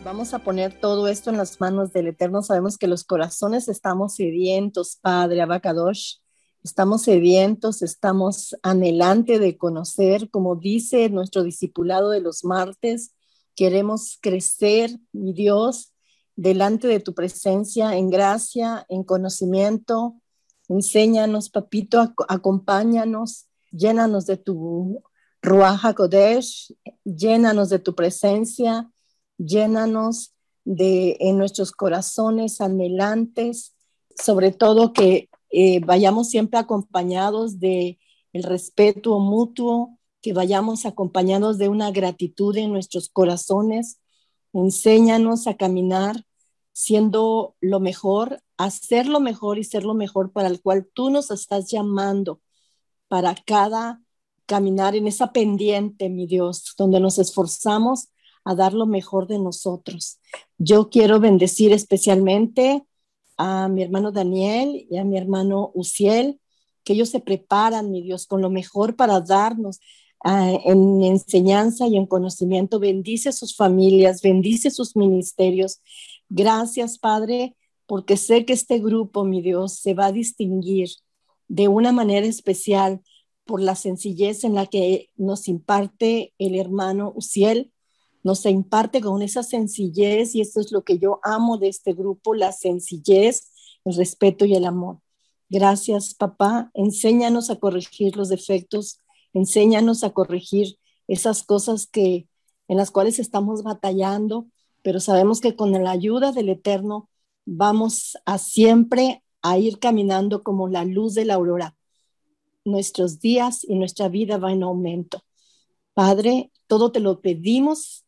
Vamos a poner todo esto en las manos del Eterno. Sabemos que los corazones estamos sedientos, Padre Abacadosh. Estamos sedientos, estamos anhelantes de conocer, como dice nuestro discipulado de los martes. Queremos crecer, mi Dios, delante de tu presencia, en gracia, en conocimiento. Enséñanos, papito, acompáñanos, llénanos de tu Ruach HaKodesh, llénanos de tu presencia. Llénanos en nuestros corazones anhelantes, sobre todo que vayamos siempre acompañados de el respeto mutuo, que vayamos acompañados de una gratitud en nuestros corazones. Enséñanos a caminar siendo lo mejor, hacer lo mejor y ser lo mejor para el cual tú nos estás llamando, para cada caminar en esa pendiente, mi Dios, donde nos esforzamos a dar lo mejor de nosotros. Yo quiero bendecir especialmente a mi hermano Daniel y a mi hermano Uziel, que ellos se preparan, mi Dios, con lo mejor para darnos en enseñanza y en conocimiento. Bendice sus familias, bendice sus ministerios. Gracias, Padre, porque sé que este grupo, mi Dios, se va a distinguir de una manera especial por la sencillez en la que nos imparte el hermano Uziel. Nos imparte con esa sencillez, y esto es lo que yo amo de este grupo, la sencillez, el respeto y el amor. Gracias, papá. Enséñanos a corregir los defectos, enséñanos a corregir esas cosas en las cuales estamos batallando, pero sabemos que con la ayuda del Eterno vamos a siempre a ir caminando como la luz de la aurora. Nuestros días y nuestra vida va en aumento. Padre, todo te lo pedimos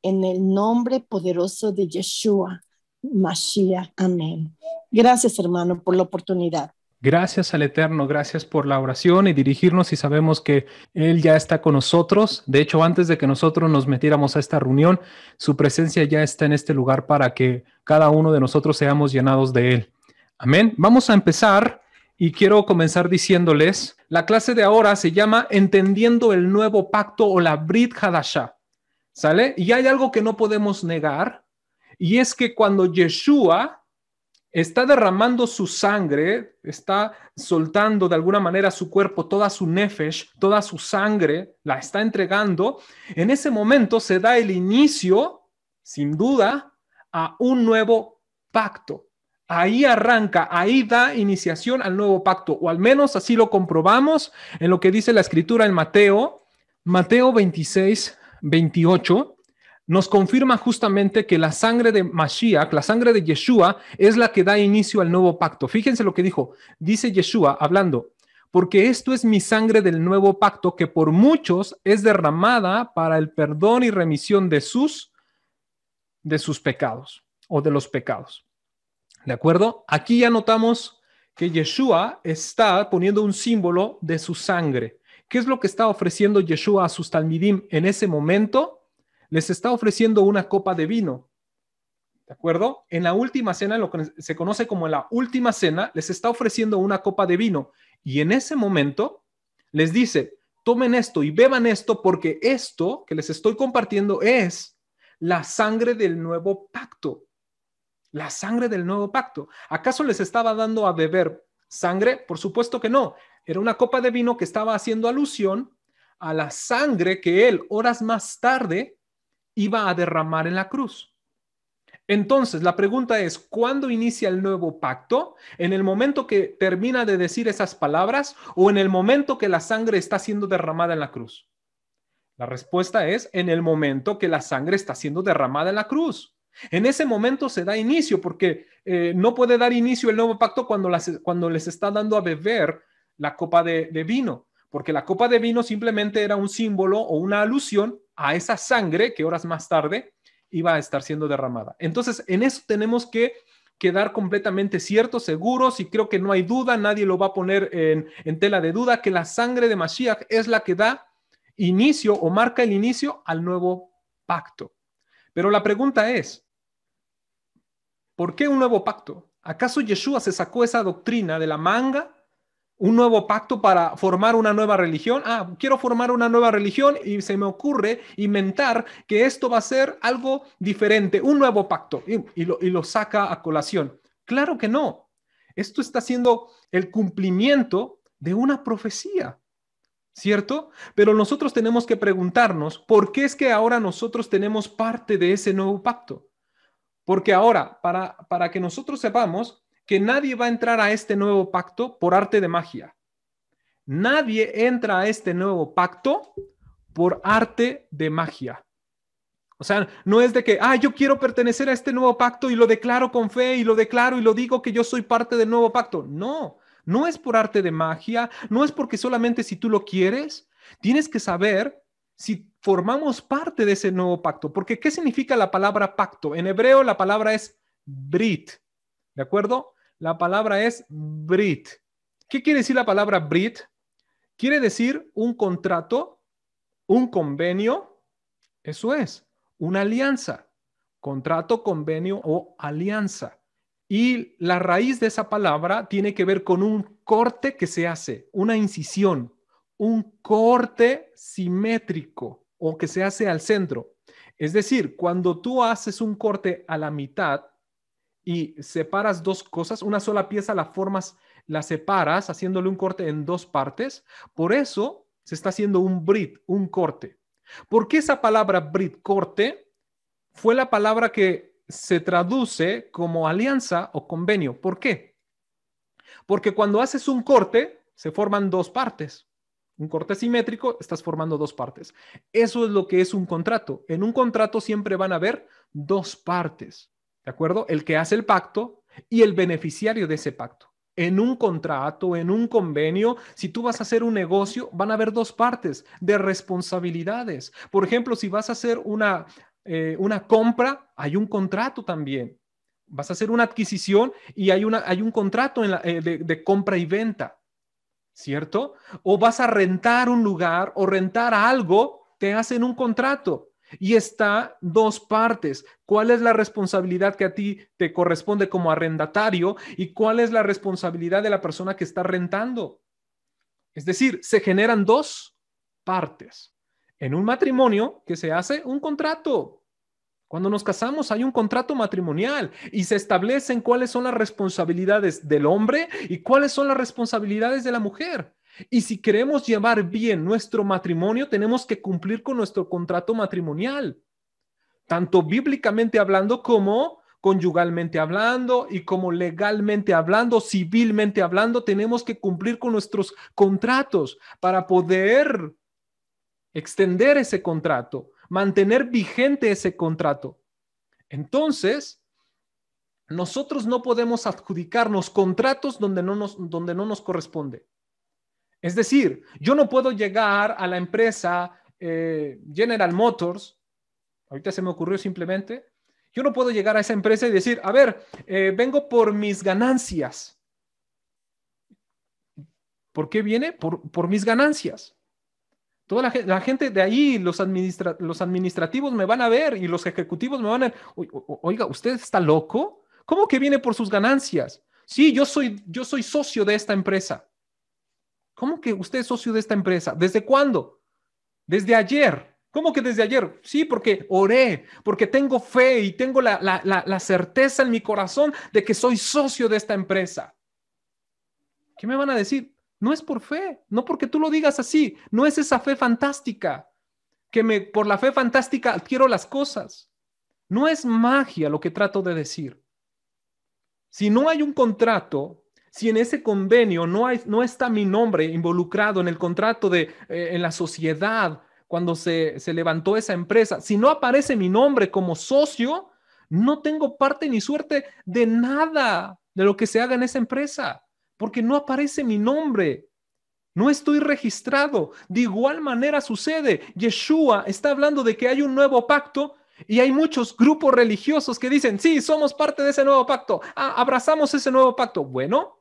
en el nombre poderoso de Yeshua Mashiach. Amén. Gracias, hermano, por la oportunidad. Gracias al Eterno, gracias por la oración y dirigirnos, y sabemos que Él ya está con nosotros. De hecho, antes de que nosotros nos metiéramos a esta reunión, su presencia ya está en este lugar para que cada uno de nosotros seamos llenados de Él. Amén. Vamos a empezar y quiero comenzar diciéndoles, la clase de ahora se llama Entendiendo el Nuevo Pacto o la Brit Hadashah. ¿Sale? Y hay algo que no podemos negar, y es que cuando Yeshua está derramando su sangre, está soltando de alguna manera su cuerpo, toda su nefesh, toda su sangre, la está entregando, en ese momento se da el inicio, sin duda, a un nuevo pacto. Ahí arranca, ahí da iniciación al nuevo pacto, o al menos así lo comprobamos en lo que dice la Escritura en Mateo 26, 28, nos confirma justamente que la sangre de Mashiach, la sangre de Yeshua, es la que da inicio al nuevo pacto. Fíjense lo que dijo. Dice Yeshua hablando, porque esto es mi sangre del nuevo pacto que por muchos es derramada para el perdón y remisión de sus pecados o de los pecados. ¿De acuerdo? Aquí ya notamos que Yeshua está poniendo un símbolo de su sangre. ¿Qué es lo que está ofreciendo Yeshua a sus talmidim en ese momento? Les está ofreciendo una copa de vino, ¿de acuerdo? En la última cena, lo que se conoce como la última cena, les está ofreciendo una copa de vino. Y en ese momento les dice, tomen esto y beban esto, porque esto que les estoy compartiendo es la sangre del nuevo pacto. La sangre del nuevo pacto. ¿Acaso les estaba dando a beber sangre? Por supuesto que no. Era una copa de vino que estaba haciendo alusión a la sangre que él, horas más tarde, iba a derramar en la cruz. Entonces, la pregunta es, ¿cuándo inicia el nuevo pacto? ¿En el momento que termina de decir esas palabras o en el momento que la sangre está siendo derramada en la cruz? La respuesta es en el momento que la sangre está siendo derramada en la cruz. En ese momento se da inicio, porque no puede dar inicio el nuevo pacto cuando les está dando a beber la copa de vino, porque la copa de vino simplemente era un símbolo o una alusión a esa sangre que horas más tarde iba a estar siendo derramada. Entonces, en eso tenemos que quedar completamente ciertos, seguros, y creo que no hay duda, nadie lo va a poner en tela de duda, que la sangre de Mashiach es la que da inicio o marca el inicio al nuevo pacto. Pero la pregunta es, ¿por qué un nuevo pacto? ¿Acaso Yeshua se sacó esa doctrina de la manga un nuevo pacto para formar una nueva religión. Ah, quiero formar una nueva religión y se me ocurre inventar que esto va a ser algo diferente, un nuevo pacto, y lo saca a colación. Claro que no. Esto está siendo el cumplimiento de una profecía, ¿cierto? Pero nosotros tenemos que preguntarnos, ¿por qué es que ahora nosotros tenemos parte de ese nuevo pacto? Porque ahora, para que nosotros sepamos que nadie va a entrar a este nuevo pacto por arte de magia. Nadie entra a este nuevo pacto por arte de magia. O sea, no es de que, yo quiero pertenecer a este nuevo pacto y lo declaro con fe y lo declaro y lo digo que yo soy parte del nuevo pacto. No, no es por arte de magia, no es porque solamente si tú lo quieres, tienes que saber si formamos parte de ese nuevo pacto. Porque ¿qué significa la palabra pacto? En hebreo la palabra es brit, ¿de acuerdo? La palabra es brit. ¿Qué quiere decir la palabra brit? Quiere decir un contrato, un convenio, eso es, una alianza, contrato, convenio o alianza. Y la raíz de esa palabra tiene que ver con un corte que se hace, una incisión, un corte simétrico o que se hace al centro. Es decir, cuando tú haces un corte a la mitad y separas dos cosas, una sola pieza la formas, la separas haciéndole un corte en dos partes, por eso se está haciendo un brit, un corte. ¿Por qué esa palabra brit, corte, fue la palabra que se traduce como alianza o convenio? ¿Por qué? Porque cuando haces un corte, se forman dos partes. Un corte simétrico, estás formando dos partes. Eso es lo que es un contrato. En un contrato siempre van a haber dos partes, ¿de acuerdo? El que hace el pacto y el beneficiario de ese pacto. En un contrato, en un convenio, si tú vas a hacer un negocio, van a haber dos partes de responsabilidades. Por ejemplo, si vas a hacer una compra, hay un contrato también. Vas a hacer una adquisición y hay un contrato de compra y venta, ¿cierto? O vas a rentar un lugar o rentar algo, te hacen un contrato. Y está dos partes. ¿Cuál es la responsabilidad que a ti te corresponde como arrendatario y cuál es la responsabilidad de la persona que está rentando? Es decir, se generan dos partes. En un matrimonio que se hace un contrato. Cuando nos casamos hay un contrato matrimonial y se establecen cuáles son las responsabilidades del hombre y cuáles son las responsabilidades de la mujer. Y si queremos llevar bien nuestro matrimonio, tenemos que cumplir con nuestro contrato matrimonial, tanto bíblicamente hablando como conyugalmente hablando y como legalmente hablando, civilmente hablando, tenemos que cumplir con nuestros contratos para poder extender ese contrato, mantener vigente ese contrato. Entonces, nosotros no podemos adjudicarnos contratos donde no nos corresponde. Es decir, yo no puedo llegar a la empresa General Motors, ahorita se me ocurrió simplemente, yo no puedo llegar a esa empresa y decir, a ver, vengo por mis ganancias. ¿Por qué viene? Por mis ganancias. Toda la gente de ahí, los administrativos me van a ver y los ejecutivos me van a... Oiga, ¿usted está loco? ¿Cómo que viene por sus ganancias? Sí, yo soy socio de esta empresa. ¿Cómo que usted es socio de esta empresa? ¿Desde cuándo? Desde ayer. ¿Cómo que desde ayer? Sí, porque oré, porque tengo fe y tengo la certeza en mi corazón de que soy socio de esta empresa. ¿Qué me van a decir? No es por fe, no porque tú lo digas así, no es esa fe fantástica, por la fe fantástica adquiero las cosas. No es magia lo que trato de decir. Si no hay un contrato, si en ese convenio no está mi nombre involucrado en el contrato en la sociedad, cuando se levantó esa empresa, si no aparece mi nombre como socio, no tengo parte ni suerte de nada de lo que se haga en esa empresa, porque no aparece mi nombre. No estoy registrado. De igual manera sucede. Yeshua está hablando de que hay un nuevo pacto y hay muchos grupos religiosos que dicen, sí, somos parte de ese nuevo pacto. Abrazamos ese nuevo pacto. Bueno,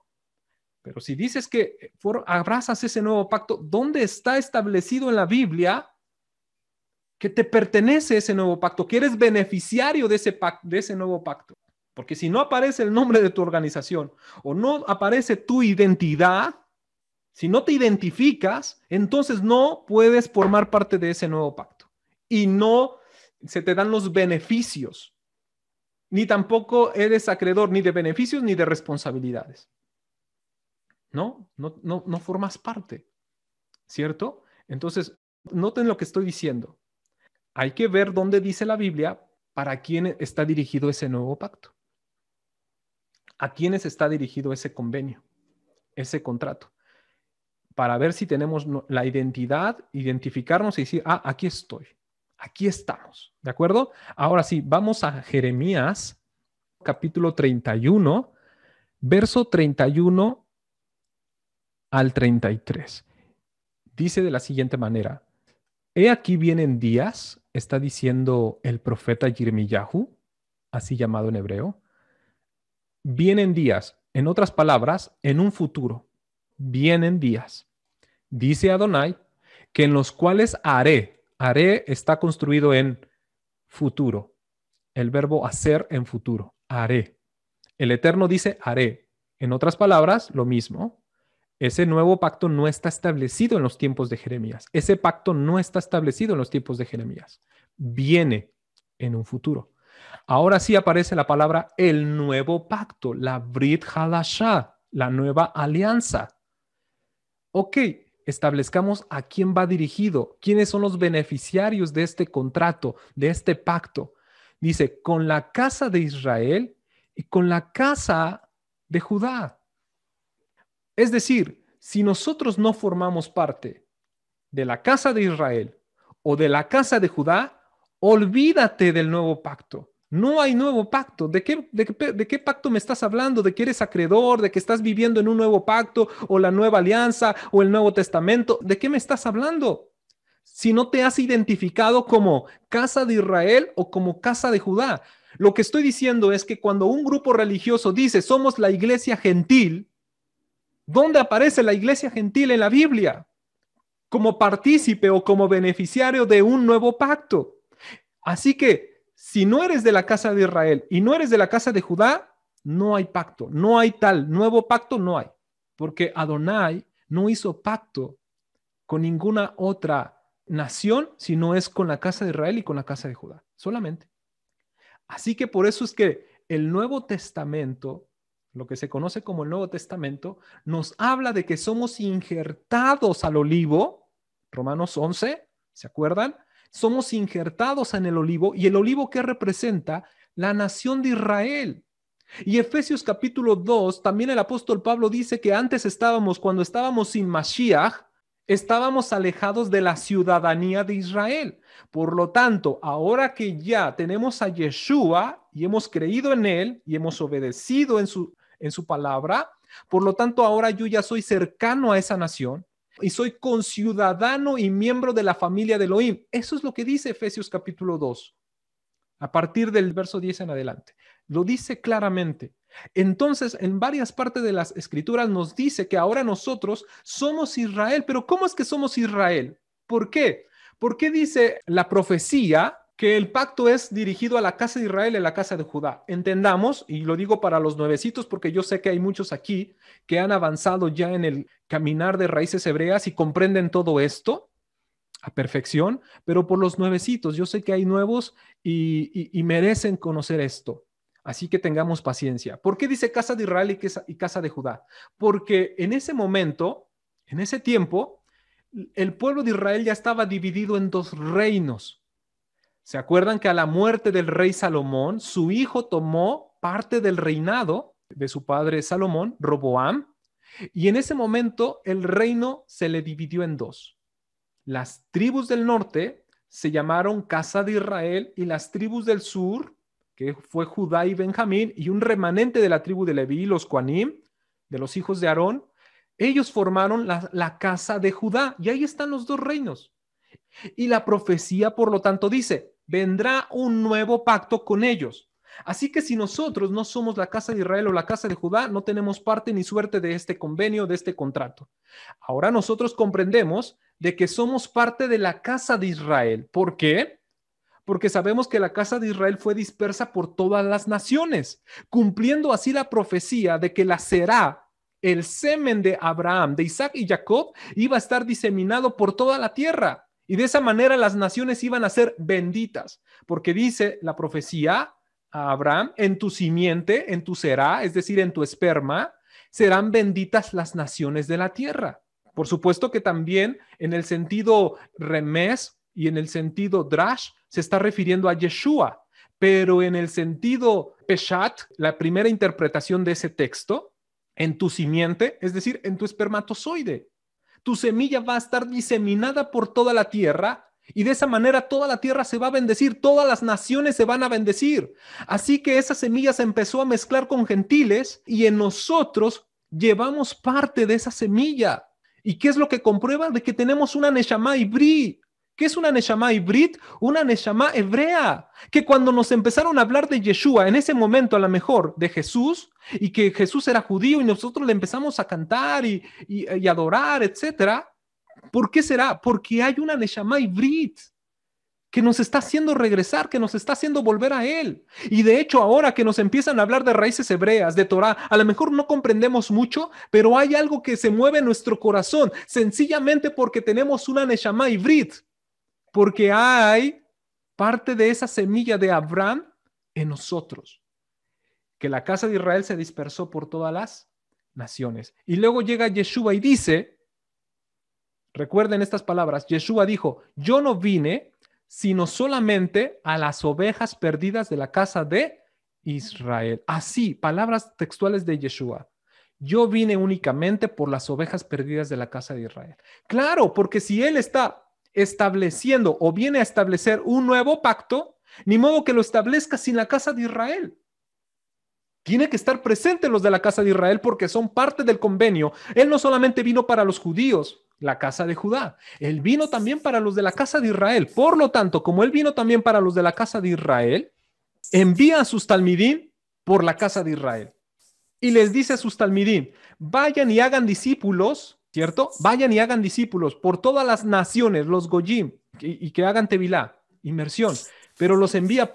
pero si dices que abrazas ese nuevo pacto, ¿dónde está establecido en la Biblia que te pertenece ese nuevo pacto, que eres beneficiario de ese nuevo pacto? Porque si no aparece el nombre de tu organización o no aparece tu identidad, Si no te identificas, entonces no puedes formar parte de ese nuevo pacto. Y no se te dan los beneficios, ni tampoco eres acreedor ni de beneficios ni de responsabilidades. No formas parte, ¿cierto? Entonces, noten lo que estoy diciendo. Hay que ver dónde dice la Biblia para quién está dirigido ese nuevo pacto. ¿A quiénes está dirigido ese convenio, ese contrato? Para ver si tenemos la identidad, identificarnos y decir, aquí estoy, aquí estamos, ¿de acuerdo? Ahora sí, vamos a Jeremías, capítulo 31, verso 31 al 33. Dice de la siguiente manera: He aquí vienen días, está diciendo el profeta Yirmiyahu, así llamado en hebreo. Vienen días, en otras palabras, en un futuro, vienen días, dice Adonai, que en los cuales haré está construido en futuro, el verbo hacer en futuro, haré. El Eterno dice haré. En otras palabras, lo mismo. Ese nuevo pacto no está establecido en los tiempos de Jeremías. Ese pacto no está establecido en los tiempos de Jeremías. Viene en un futuro. Ahora sí aparece la palabra el nuevo pacto, la Brit Hadashah, la nueva alianza. Ok, establezcamos a quién va dirigido, quiénes son los beneficiarios de este contrato, de este pacto. Dice, con la casa de Israel y con la casa de Judá. Es decir, si nosotros no formamos parte de la casa de Israel o de la casa de Judá, olvídate del nuevo pacto. No hay nuevo pacto. ¿De qué pacto me estás hablando? ¿De que eres acreedor? ¿De que estás viviendo en un nuevo pacto o la nueva alianza o el Nuevo Testamento? ¿De qué me estás hablando? Si no te has identificado como casa de Israel o como casa de Judá. Lo que estoy diciendo es que cuando un grupo religioso dice somos la iglesia gentil, ¿dónde aparece la iglesia gentil en la Biblia? Como partícipe o como beneficiario de un nuevo pacto. Así que si no eres de la casa de Israel y no eres de la casa de Judá, no hay pacto, no hay tal nuevo pacto, no hay. Porque Adonai no hizo pacto con ninguna otra nación, sino es con la casa de Israel y con la casa de Judá, solamente. Así que por eso es que el Nuevo Testamento, lo que se conoce como el Nuevo Testamento, nos habla de que somos injertados al olivo, Romanos 11, ¿se acuerdan? Somos injertados en el olivo, y el olivo que representa la nación de Israel. Y Efesios capítulo 2, también el apóstol Pablo dice que antes cuando estábamos sin Mashiach, estábamos alejados de la ciudadanía de Israel. Por lo tanto, ahora que ya tenemos a Yeshua y hemos creído en él y hemos obedecido en su palabra, por lo tanto, ahora yo ya soy cercano a esa nación y soy conciudadano y miembro de la familia de Elohim. Eso es lo que dice Efesios capítulo 2, a partir del verso 10 en adelante. Lo dice claramente. Entonces, en varias partes de las escrituras nos dice que ahora nosotros somos Israel. Pero ¿cómo es que somos Israel? ¿Por qué? ¿Por qué dice la profecía que el pacto es dirigido a la casa de Israel y a la casa de Judá? Entendamos, y lo digo para los nuevecitos porque yo sé que hay muchos aquí que han avanzado ya en el caminar de raíces hebreas y comprenden todo esto a perfección, pero por los nuevecitos, yo sé que hay nuevos y merecen conocer esto. Así que tengamos paciencia. ¿Por qué dice casa de Israel y casa de Judá? Porque en ese momento, en ese tiempo, el pueblo de Israel ya estaba dividido en dos reinos. ¿Se acuerdan que a la muerte del rey Salomón, su hijo tomó parte del reinado de su padre Salomón, Roboam, y en ese momento el reino se le dividió en dos. Las tribus del norte se llamaron casa de Israel y las tribus del sur, que fue Judá y Benjamín, y un remanente de la tribu de Leví, los Coanim, de los hijos de Aarón, ellos formaron la casa de Judá, y ahí están los dos reinos. Y la profecía, por lo tanto, dice, vendrá un nuevo pacto con ellos. Así que si nosotros no somos la casa de Israel o la casa de Judá, no tenemos parte ni suerte de este convenio, de este contrato. Ahora nosotros comprendemos de que somos parte de la casa de Israel. ¿Por qué? Porque sabemos que la casa de Israel fue dispersa por todas las naciones, cumpliendo así la profecía de que la Será, el semen de Abraham, de Isaac y Jacob iba a estar diseminado por toda la tierra. Y de esa manera las naciones iban a ser benditas, porque dice la profecía a Abraham, en tu simiente, en tu será, es decir, en tu esperma, serán benditas las naciones de la tierra. Por supuesto que también en el sentido remes y en el sentido drash se está refiriendo a Yeshua, pero en el sentido peshat, la primera interpretación de ese texto, en tu simiente, es decir, en tu espermatozoide. Tu semilla va a estar diseminada por toda la tierra y de esa manera toda la tierra se va a bendecir, todas las naciones se van a bendecir. Así que esa semilla se empezó a mezclar con gentiles y en nosotros llevamos parte de esa semilla. ¿Y qué es lo que comprueba? De que tenemos una Neshama Ibrí. ¿Qué es una Neshama Ibrit? Una Neshama hebrea, que cuando nos empezaron a hablar de Yeshua, en ese momento a lo mejor de Jesús, y que Jesús era judío y nosotros le empezamos a cantar y adorar, etcétera. ¿Por qué será? Porque hay una Neshama Ibrit que nos está haciendo regresar, que nos está haciendo volver a Él. Y de hecho ahora que nos empiezan a hablar de raíces hebreas, de Torah, a lo mejor no comprendemos mucho, pero hay algo que se mueve en nuestro corazón, sencillamente porque tenemos una Neshama Ibrit. Porque hay parte de esa semilla de Abraham en nosotros, que la casa de Israel se dispersó por todas las naciones. Y luego llega Yeshua y dice, recuerden estas palabras, Yeshua dijo, yo no vine sino solamente a las ovejas perdidas de la casa de Israel. Así, palabras textuales de Yeshua. Yo vine únicamente por las ovejas perdidas de la casa de Israel. Claro, porque si él está estableciendo o viene a establecer un nuevo pacto, ni modo que lo establezca sin la casa de Israel. Tiene que estar presente los de la casa de Israel porque son parte del convenio. Él no solamente vino para los judíos, la casa de Judá, él vino también para los de la casa de Israel. Por lo tanto, como él vino también para los de la casa de Israel, envía a sus talmidim por la casa de Israel y les dice a sus talmidim, vayan y hagan discípulos, ¿cierto? Vayan y hagan discípulos por todas las naciones, los goyim, y que hagan tevilá, inmersión, pero los envía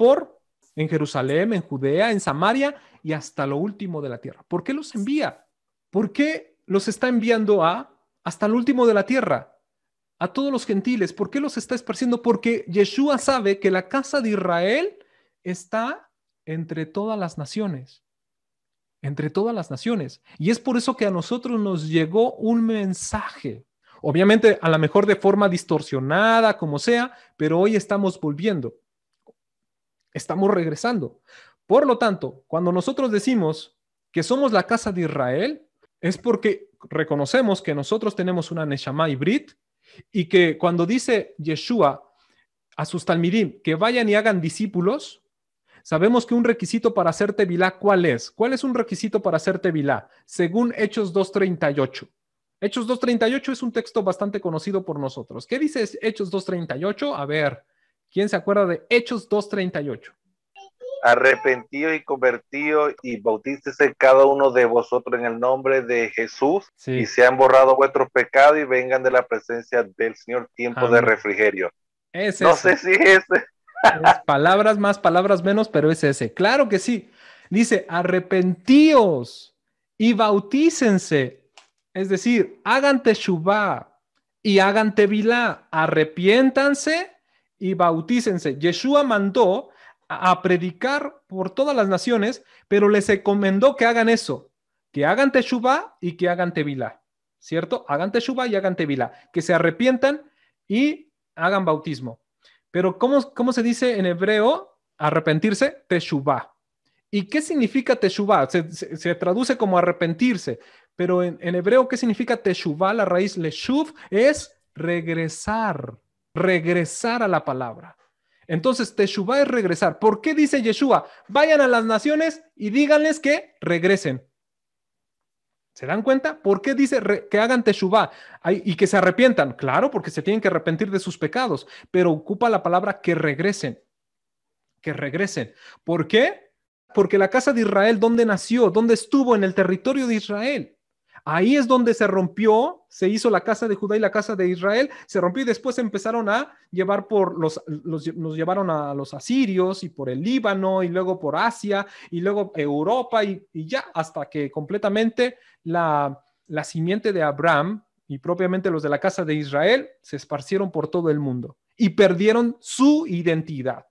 en Jerusalén, en Judea, en Samaria y hasta lo último de la tierra. ¿Por qué los envía? ¿Por qué los está enviando hasta lo último de la tierra? A todos los gentiles. ¿Por qué los está esparciendo? Porque Yeshua sabe que la casa de Israel está entre todas las naciones. Entre todas las naciones. Y es por eso que a nosotros nos llegó un mensaje. Obviamente, a lo mejor de forma distorsionada, como sea, pero hoy estamos volviendo. Estamos regresando. Por lo tanto, cuando nosotros decimos que somos la casa de Israel, es porque reconocemos que nosotros tenemos una Neshama Ibrit y que cuando dice Yeshua a sus talmidim que vayan y hagan discípulos, sabemos que un requisito para hacer tevilá, ¿cuál es? ¿Cuál es un requisito para hacer tevilá? Según Hechos 2:38. Hechos 2:38 es un texto bastante conocido por nosotros. ¿Qué dice Hechos 2:38? A ver, ¿quién se acuerda de Hechos 2:38? Arrepentidos y convertidos y bautícese cada uno de vosotros en el nombre de Jesús, sí, y sean borrados vuestros pecados y vengan de la presencia del Señor tiempo Amén. De refrigerio. No sé si es ese. Es palabras más, palabras menos, pero es ese. Claro que sí. Dice, arrepentíos y bautícense. Es decir, hagan teshuvá y hagan tevilá. Arrepiéntanse y bautícense. Yeshua mandó a predicar por todas las naciones, pero les encomendó que hagan eso, que hagan teshuvá y que hagan tevilá, ¿cierto? Hagan teshuvá y hagan tevilá, que se arrepientan y hagan bautismo. Pero ¿cómo se dice en hebreo arrepentirse? Teshuvá. ¿Y qué significa teshuvá? Se traduce como arrepentirse, pero en hebreo, ¿qué significa teshuvá? La raíz leshuv es regresar a la palabra. Entonces, teshuvá es regresar. ¿Por qué dice Yeshua? Vayan a las naciones y díganles que regresen. ¿Se dan cuenta? ¿Por qué dice que hagan teshuvá y que se arrepientan? Claro, porque se tienen que arrepentir de sus pecados, pero ocupa la palabra que regresen. Que regresen. ¿Por qué? Porque la casa de Israel, ¿dónde nació? ¿Dónde estuvo? En el territorio de Israel. Ahí es donde se rompió, se hizo la casa de Judá y la casa de Israel, se rompió y después empezaron a llevar nos llevaron a los asirios y por el Líbano y luego por Asia y luego Europa y ya hasta que completamente la simiente de Abraham y propiamente los de la casa de Israel se esparcieron por todo el mundo y perdieron su identidad.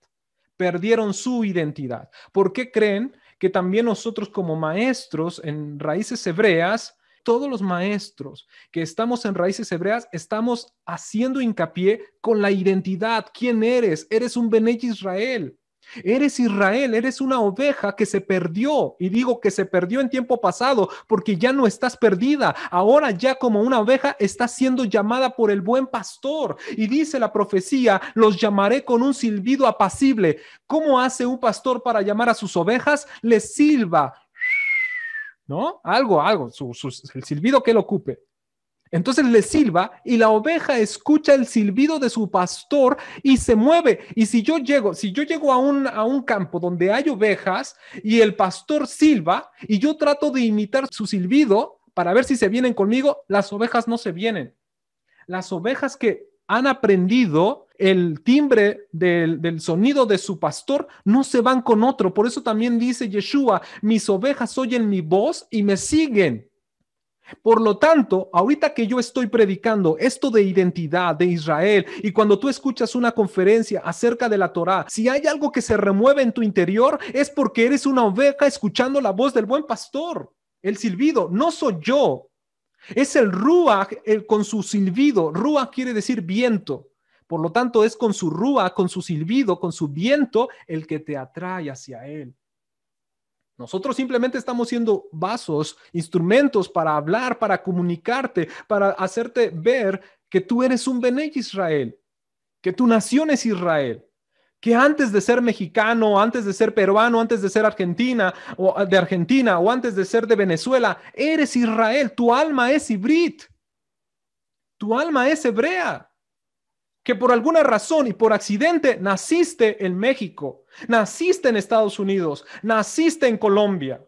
Perdieron su identidad. ¿Por qué creen que también nosotros como maestros en raíces hebreas, todos los maestros que estamos en raíces hebreas, estamos haciendo hincapié con la identidad? ¿Quién eres? Eres un Bené Israel. Eres Israel, eres una oveja que se perdió. Y digo que se perdió en tiempo pasado porque ya no estás perdida. Ahora ya como una oveja estás siendo llamada por el buen pastor. Y dice la profecía, los llamaré con un silbido apacible. ¿Cómo hace un pastor para llamar a sus ovejas? Les silba, ¿no? Algo, el silbido que él ocupe. Entonces le silba y la oveja escucha el silbido de su pastor y se mueve. Y si yo llego a un campo donde hay ovejas y el pastor silba y yo trato de imitar su silbido para ver si se vienen conmigo, las ovejas no se vienen. Las ovejas que han aprendido el timbre del sonido de su pastor no se van con otro. Por eso también dice Yeshua, mis ovejas oyen mi voz y me siguen. Por lo tanto, ahorita que yo estoy predicando esto de identidad de Israel y cuando tú escuchas una conferencia acerca de la Torá, si hay algo que se remueve en tu interior es porque eres una oveja escuchando la voz del buen pastor. El silbido no soy yo, es el ruach con su silbido. Ruach quiere decir viento. Por lo tanto, es con su ruach, con su silbido, con su viento el que te atrae hacia él. Nosotros simplemente estamos siendo vasos, instrumentos para hablar, para comunicarte, para hacerte ver que tú eres un Bené Israel, que tu nación es Israel, que antes de ser mexicano, antes de ser peruano, antes de ser Argentina o antes de ser de Venezuela, eres Israel, tu alma es hibrit, tu alma es hebrea. Que por alguna razón y por accidente naciste en México, naciste en Estados Unidos, naciste en Colombia,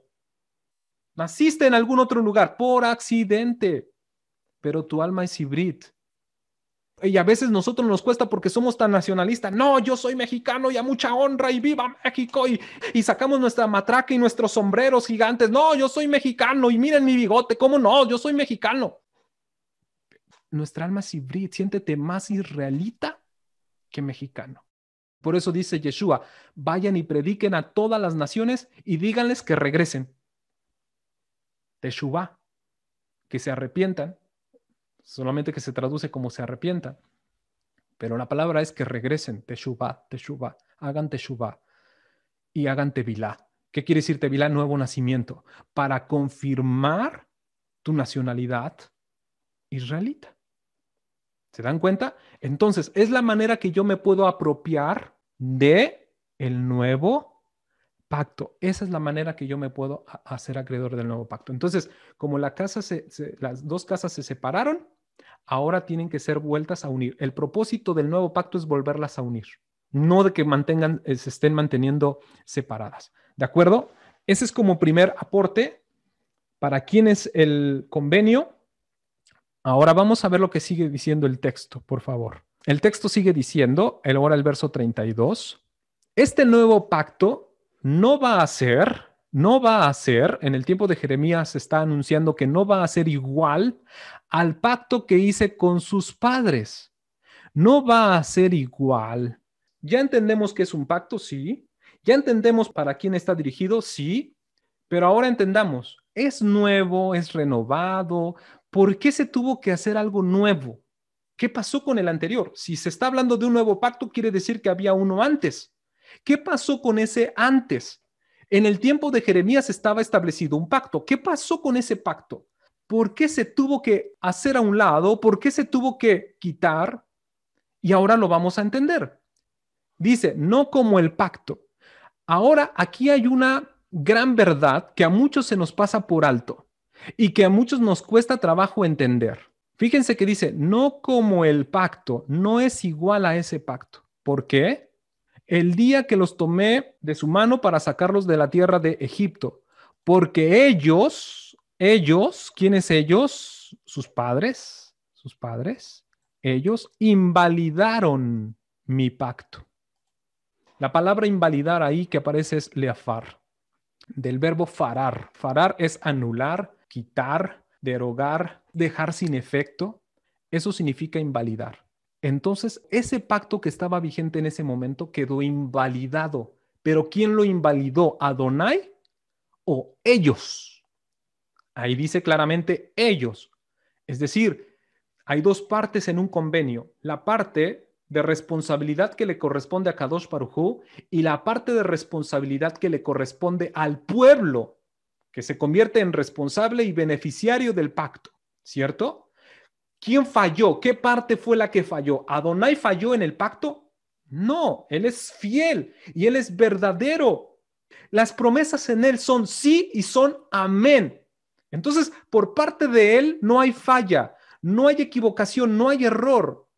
naciste en algún otro lugar por accidente, pero tu alma es hibrit. Y a veces nosotros nos cuesta porque somos tan nacionalistas. No, yo soy mexicano y a mucha honra y viva México y sacamos nuestra matraca y nuestros sombreros gigantes. No, yo soy mexicano y miren mi bigote. ¿Cómo no? Yo soy mexicano. Nuestra alma es hibrid, siéntete más israelita que mexicano. Por eso dice Yeshua, vayan y prediquen a todas las naciones y díganles que regresen. Teshuvá, que se arrepientan, solamente que se traduce como se arrepientan. Pero la palabra es que regresen, teshuvá, teshuvá, hagan teshuvá y hagan tevilá. ¿Qué quiere decir tevilá? Nuevo nacimiento, para confirmar tu nacionalidad israelita. ¿Se dan cuenta? Entonces, es la manera que yo me puedo apropiar de el nuevo pacto. Esa es la manera que yo me puedo hacer acreedor del nuevo pacto. Entonces, como las dos casas se separaron, ahora tienen que ser vueltas a unir. El propósito del nuevo pacto es volverlas a unir, no de que se estén manteniendo separadas. ¿De acuerdo? Ese es como primer aporte para quién es el convenio. Ahora vamos a ver lo que sigue diciendo el texto, por favor. El texto sigue diciendo, ahora el verso 32, este nuevo pacto no va a ser, en el tiempo de Jeremías se está anunciando que no va a ser igual al pacto que hice con sus padres. No va a ser igual. Ya entendemos que es un pacto, sí. Ya entendemos para quién está dirigido, sí. Pero ahora entendamos, es nuevo, es renovado. ¿Por qué se tuvo que hacer algo nuevo? ¿Qué pasó con el anterior? Si se está hablando de un nuevo pacto, quiere decir que había uno antes. ¿Qué pasó con ese antes? En el tiempo de Jeremías estaba establecido un pacto. ¿Qué pasó con ese pacto? ¿Por qué se tuvo que hacer a un lado? ¿Por qué se tuvo que quitar? Y ahora lo vamos a entender. Dice, no como el pacto. Ahora aquí hay una gran verdad que a muchos se nos pasa por alto y que a muchos nos cuesta trabajo entender. Fíjense que dice, no como el pacto, no es igual a ese pacto. ¿Por qué? El día que los tomé de su mano para sacarlos de la tierra de Egipto, porque ellos Ellos, ¿quiénes ellos? Sus padres, ellos invalidaron mi pacto. La palabra invalidar ahí que aparece es leafar, del verbo farar. Farar es anular, quitar, derogar, dejar sin efecto. Eso significa invalidar. Entonces, ese pacto que estaba vigente en ese momento quedó invalidado. ¿Pero quién lo invalidó? ¿Adonai o ellos? Ahí dice claramente ellos. Es decir, hay dos partes en un convenio. La parte de responsabilidad que le corresponde a Kadosh Baruj Hu y la parte de responsabilidad que le corresponde al pueblo, que se convierte en responsable y beneficiario del pacto, ¿cierto? ¿Quién falló? ¿Qué parte fue la que falló? ¿Adonai falló en el pacto? No, él es fiel y él es verdadero. Las promesas en él son sí y son amén. Entonces, por parte de él no hay falla, no hay equivocación, no hay error,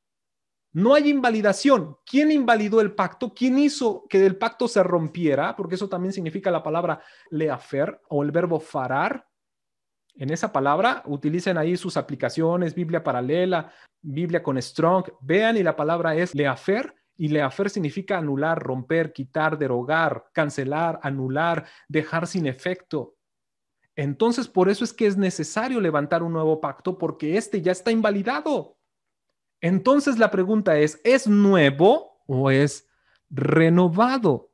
no hay invalidación. ¿Quién invalidó el pacto? ¿Quién hizo que el pacto se rompiera? Porque eso también significa la palabra leafer o el verbo farar. En esa palabra utilicen ahí sus aplicaciones, Biblia paralela, Biblia con Strong. Vean y la palabra es leafer. Y leafer significa anular, romper, quitar, derogar, cancelar, anular, dejar sin efecto. Entonces, por eso es que es necesario levantar un nuevo pacto porque este ya está invalidado. Entonces, la pregunta ¿es nuevo o es renovado?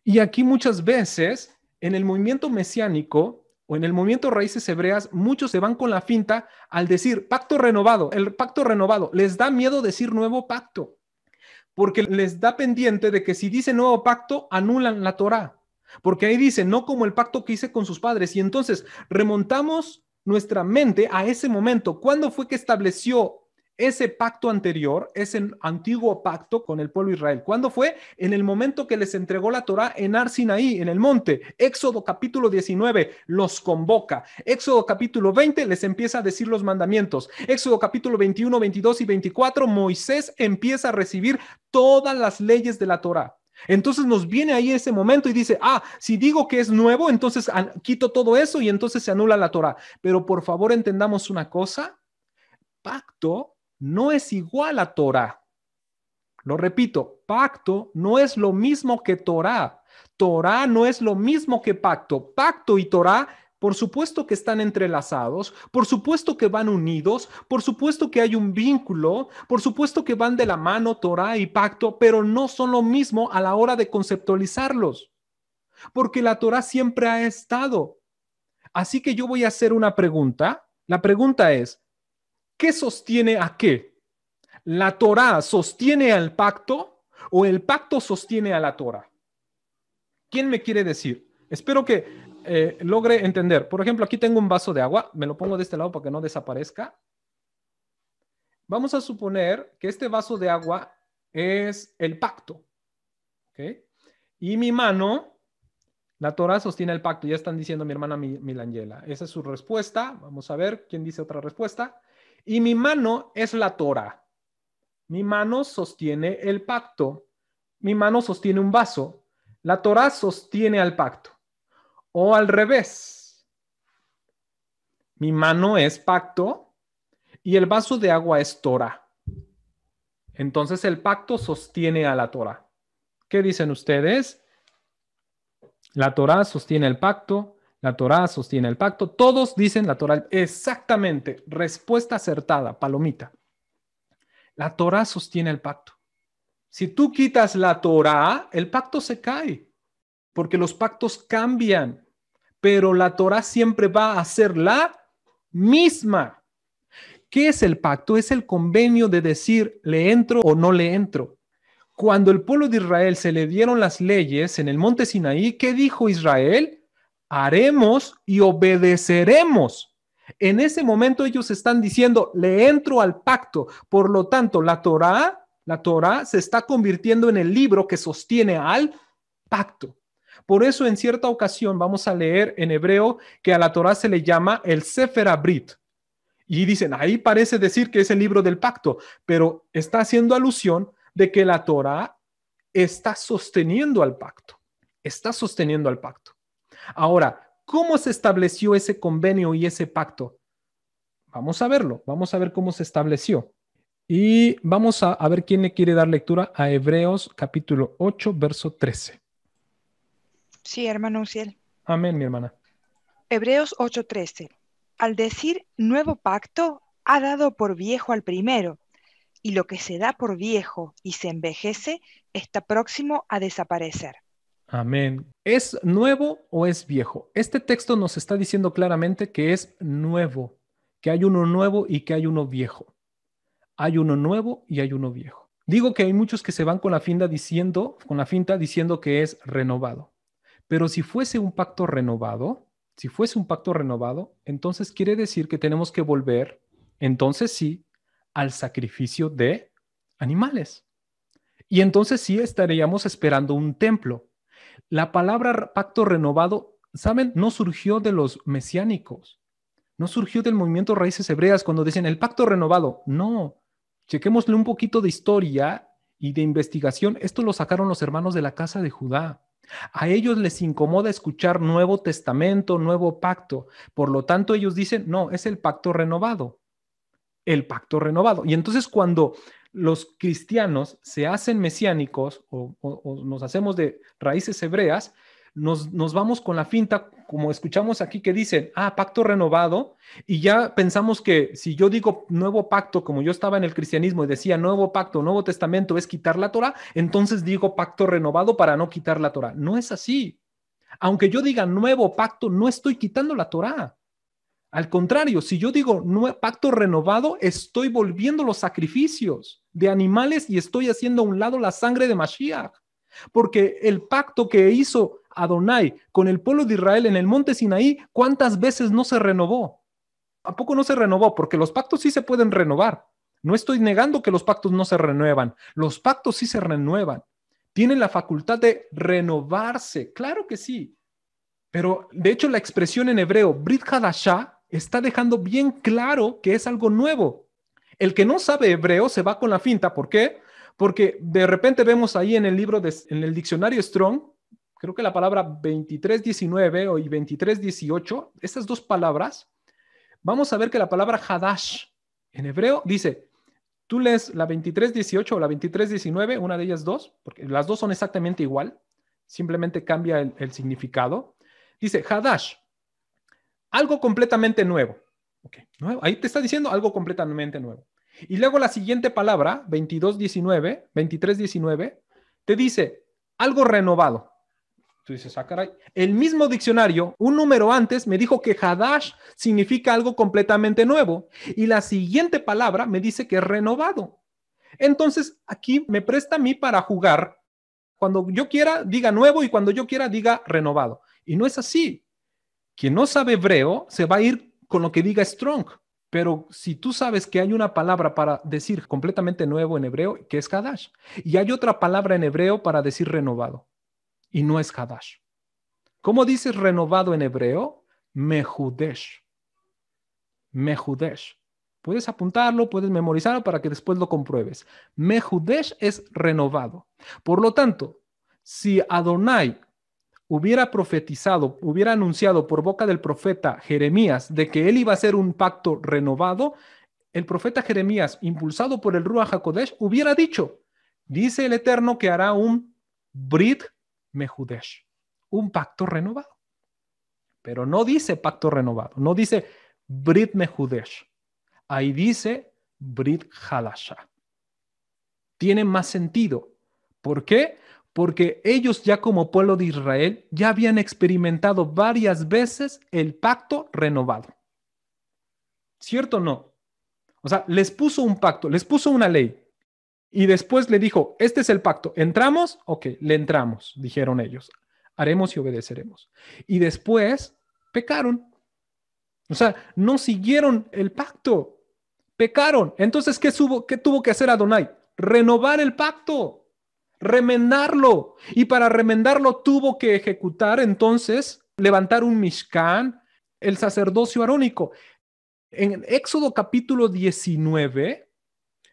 Y aquí muchas veces, en el movimiento mesiánico o en el movimiento raíces hebreas, muchos se van con la finta al decir pacto renovado, el pacto renovado. Les da miedo decir nuevo pacto porque les da pendiente de que si dice nuevo pacto, anulan la Torá. Porque ahí dice, no como el pacto que hice con sus padres. Y entonces remontamos nuestra mente a ese momento. ¿Cuándo fue que estableció ese pacto anterior, ese antiguo pacto con el pueblo de Israel? ¿Cuándo fue? En el momento que les entregó la Torá en Ar Sinaí, en el monte. Éxodo capítulo 19 los convoca. Éxodo capítulo 20 les empieza a decir los mandamientos. Éxodo capítulo 21, 22 y 24 Moisés empieza a recibir todas las leyes de la Torá. Entonces nos viene ahí ese momento y dice, si digo que es nuevo, entonces quito todo eso y entonces se anula la Torá. Pero por favor entendamos una cosa, pacto no es igual a Torá. Lo repito, pacto no es lo mismo que Torá. Torá no es lo mismo que pacto. Pacto y Torá, por supuesto que están entrelazados, por supuesto que van unidos, por supuesto que hay un vínculo, por supuesto que van de la mano Torá y pacto, pero no son lo mismo a la hora de conceptualizarlos, porque la Torá siempre ha estado. Así que yo voy a hacer una pregunta. La pregunta es, ¿qué sostiene a qué? ¿La Torá sostiene al pacto o el pacto sostiene a la Torá? ¿Quién me quiere decir? Espero que logre entender. Por ejemplo, aquí tengo un vaso de agua. Me lo pongo de este lado para que no desaparezca. Vamos a suponer que este vaso de agua es el pacto. ¿Okay? Y mi mano, la Torá sostiene el pacto. Ya están diciendo mi hermana Milangela. Esa es su respuesta. Vamos a ver quién dice otra respuesta. Y mi mano es la Torá. Mi mano sostiene el pacto. Mi mano sostiene un vaso. La Torá sostiene al pacto. O al revés. Mi mano es pacto y el vaso de agua es Torá. Entonces el pacto sostiene a la Torá. ¿Qué dicen ustedes? La Torá sostiene el pacto. La Torá sostiene el pacto. Todos dicen la Torá. Exactamente. Respuesta acertada. Palomita. La Torá sostiene el pacto. Si tú quitas la Torá, el pacto se cae. Porque los pactos cambian. Pero la Torá siempre va a ser la misma. ¿Qué es el pacto? Es el convenio de decir, ¿le entro o no le entro? Cuando el pueblo de Israel se le dieron las leyes en el monte Sinaí, ¿qué dijo Israel? Haremos y obedeceremos. En ese momento ellos están diciendo, le entro al pacto. Por lo tanto, la Torá se está convirtiendo en el libro que sostiene al pacto. Por eso en cierta ocasión vamos a leer en hebreo que a la Torá se le llama el Sefer Abrit. Y dicen, ahí parece decir que es el libro del pacto, pero está haciendo alusión de que la Torá está sosteniendo al pacto. Está sosteniendo al pacto. Ahora, ¿Cómo se estableció ese convenio y ese pacto? Vamos a verlo, vamos a ver cómo se estableció. Y vamos a ver quién le quiere dar lectura a Hebreos capítulo 8, verso 13. Sí, hermano Uciel. Amén, mi hermana. Hebreos 8:13. Al decir nuevo pacto, ha dado por viejo al primero, y lo que se da por viejo y se envejece está próximo a desaparecer. Amén. ¿Es nuevo o es viejo? Este texto nos está diciendo claramente que es nuevo, que hay uno nuevo y que hay uno viejo. Hay uno nuevo y hay uno viejo. Digo que hay muchos que se van con la finta diciendo que es renovado. Pero si fuese un pacto renovado, entonces quiere decir que tenemos que volver, entonces sí, al sacrificio de animales. Y entonces sí estaríamos esperando un templo. La palabra pacto renovado, ¿saben? No surgió de los mesiánicos, no surgió del movimiento Raíces Hebreas cuando dicen el pacto renovado. No, chequémosle un poquito de historia y de investigación. Esto lo sacaron los hermanos de la casa de Judá. A ellos les incomoda escuchar Nuevo Testamento, Nuevo Pacto. Por lo tanto, ellos dicen, no, es el pacto renovado. El pacto renovado. Y entonces cuando los cristianos se hacen mesiánicos o nos hacemos de raíces hebreas, nos vamos con la finta, como escuchamos aquí que dicen, pacto renovado, y ya pensamos que si yo digo nuevo pacto, como yo estaba en el cristianismo y decía nuevo pacto, Nuevo Testamento es quitar la Torah, entonces digo pacto renovado para no quitar la Torah. No es así. Aunque yo diga nuevo pacto, no estoy quitando la Torah. Al contrario, si yo digo pacto renovado, estoy volviendo los sacrificios de animales y estoy haciendo a un lado la sangre de Mashiach. Porque el pacto que hizo Adonai con el pueblo de Israel en el monte Sinaí, ¿cuántas veces no se renovó? ¿A poco no se renovó? Porque los pactos sí se pueden renovar. No estoy negando que los pactos no se renuevan. Los pactos sí se renuevan. Tienen la facultad de renovarse. Claro que sí. Pero de hecho la expresión en hebreo, Brit Hadashah, está dejando bien claro que es algo nuevo. El que no sabe hebreo se va con la finta. ¿Por qué? Porque de repente vemos ahí en el libro, en el diccionario Strong, creo que la palabra 2319 o 2318, estas dos palabras, vamos a ver que la palabra Hadash en hebreo dice, tú lees la 2318 o la 2319, una de ellas dos, porque las dos son exactamente igual, simplemente cambia el significado. Dice Hadash, algo completamente nuevo. Okay, nuevo. Ahí te está diciendo algo completamente nuevo. Y luego la siguiente palabra, 2319, te dice algo renovado. Tú dices, caray. El mismo diccionario, un número antes, me dijo que Hadash significa algo completamente nuevo. Y la siguiente palabra me dice que es renovado. Entonces, aquí me presta a mí para jugar. Cuando yo quiera, diga nuevo, y cuando yo quiera, diga renovado. Y no es así. Quien no sabe hebreo se va a ir con lo que diga Strong. Pero si tú sabes que hay una palabra para decir completamente nuevo en hebreo, que es Hadash, y hay otra palabra en hebreo para decir renovado, y no es Hadash. ¿Cómo dices renovado en hebreo? Mehudesh. Mehudesh. Puedes apuntarlo, puedes memorizarlo para que después lo compruebes. Mehudesh es renovado. Por lo tanto, si Adonai hubiera profetizado, hubiera anunciado por boca del profeta Jeremías de que él iba a hacer un pacto renovado, el profeta Jeremías, impulsado por el Ruach HaKodesh, hubiera dicho, dice el Eterno que hará un Brit Mehudesh, un pacto renovado. Pero no dice pacto renovado, no dice Brit Mehudesh. Ahí dice Brit Hadashah. Tiene más sentido. ¿Por qué? Porque ellos ya como pueblo de Israel ya habían experimentado varias veces el pacto renovado. ¿Cierto o no? O sea, les puso un pacto, les puso una ley y después le dijo, este es el pacto, ¿entramos? Ok, le entramos, dijeron ellos. Haremos y obedeceremos. Y después pecaron. O sea, no siguieron el pacto. Pecaron. Entonces, ¿qué tuvo que hacer Adonai? Renovar el pacto. Remendarlo, y para remendarlo tuvo que ejecutar entonces, levantar un Mishkan, el sacerdocio arónico. En Éxodo capítulo 19,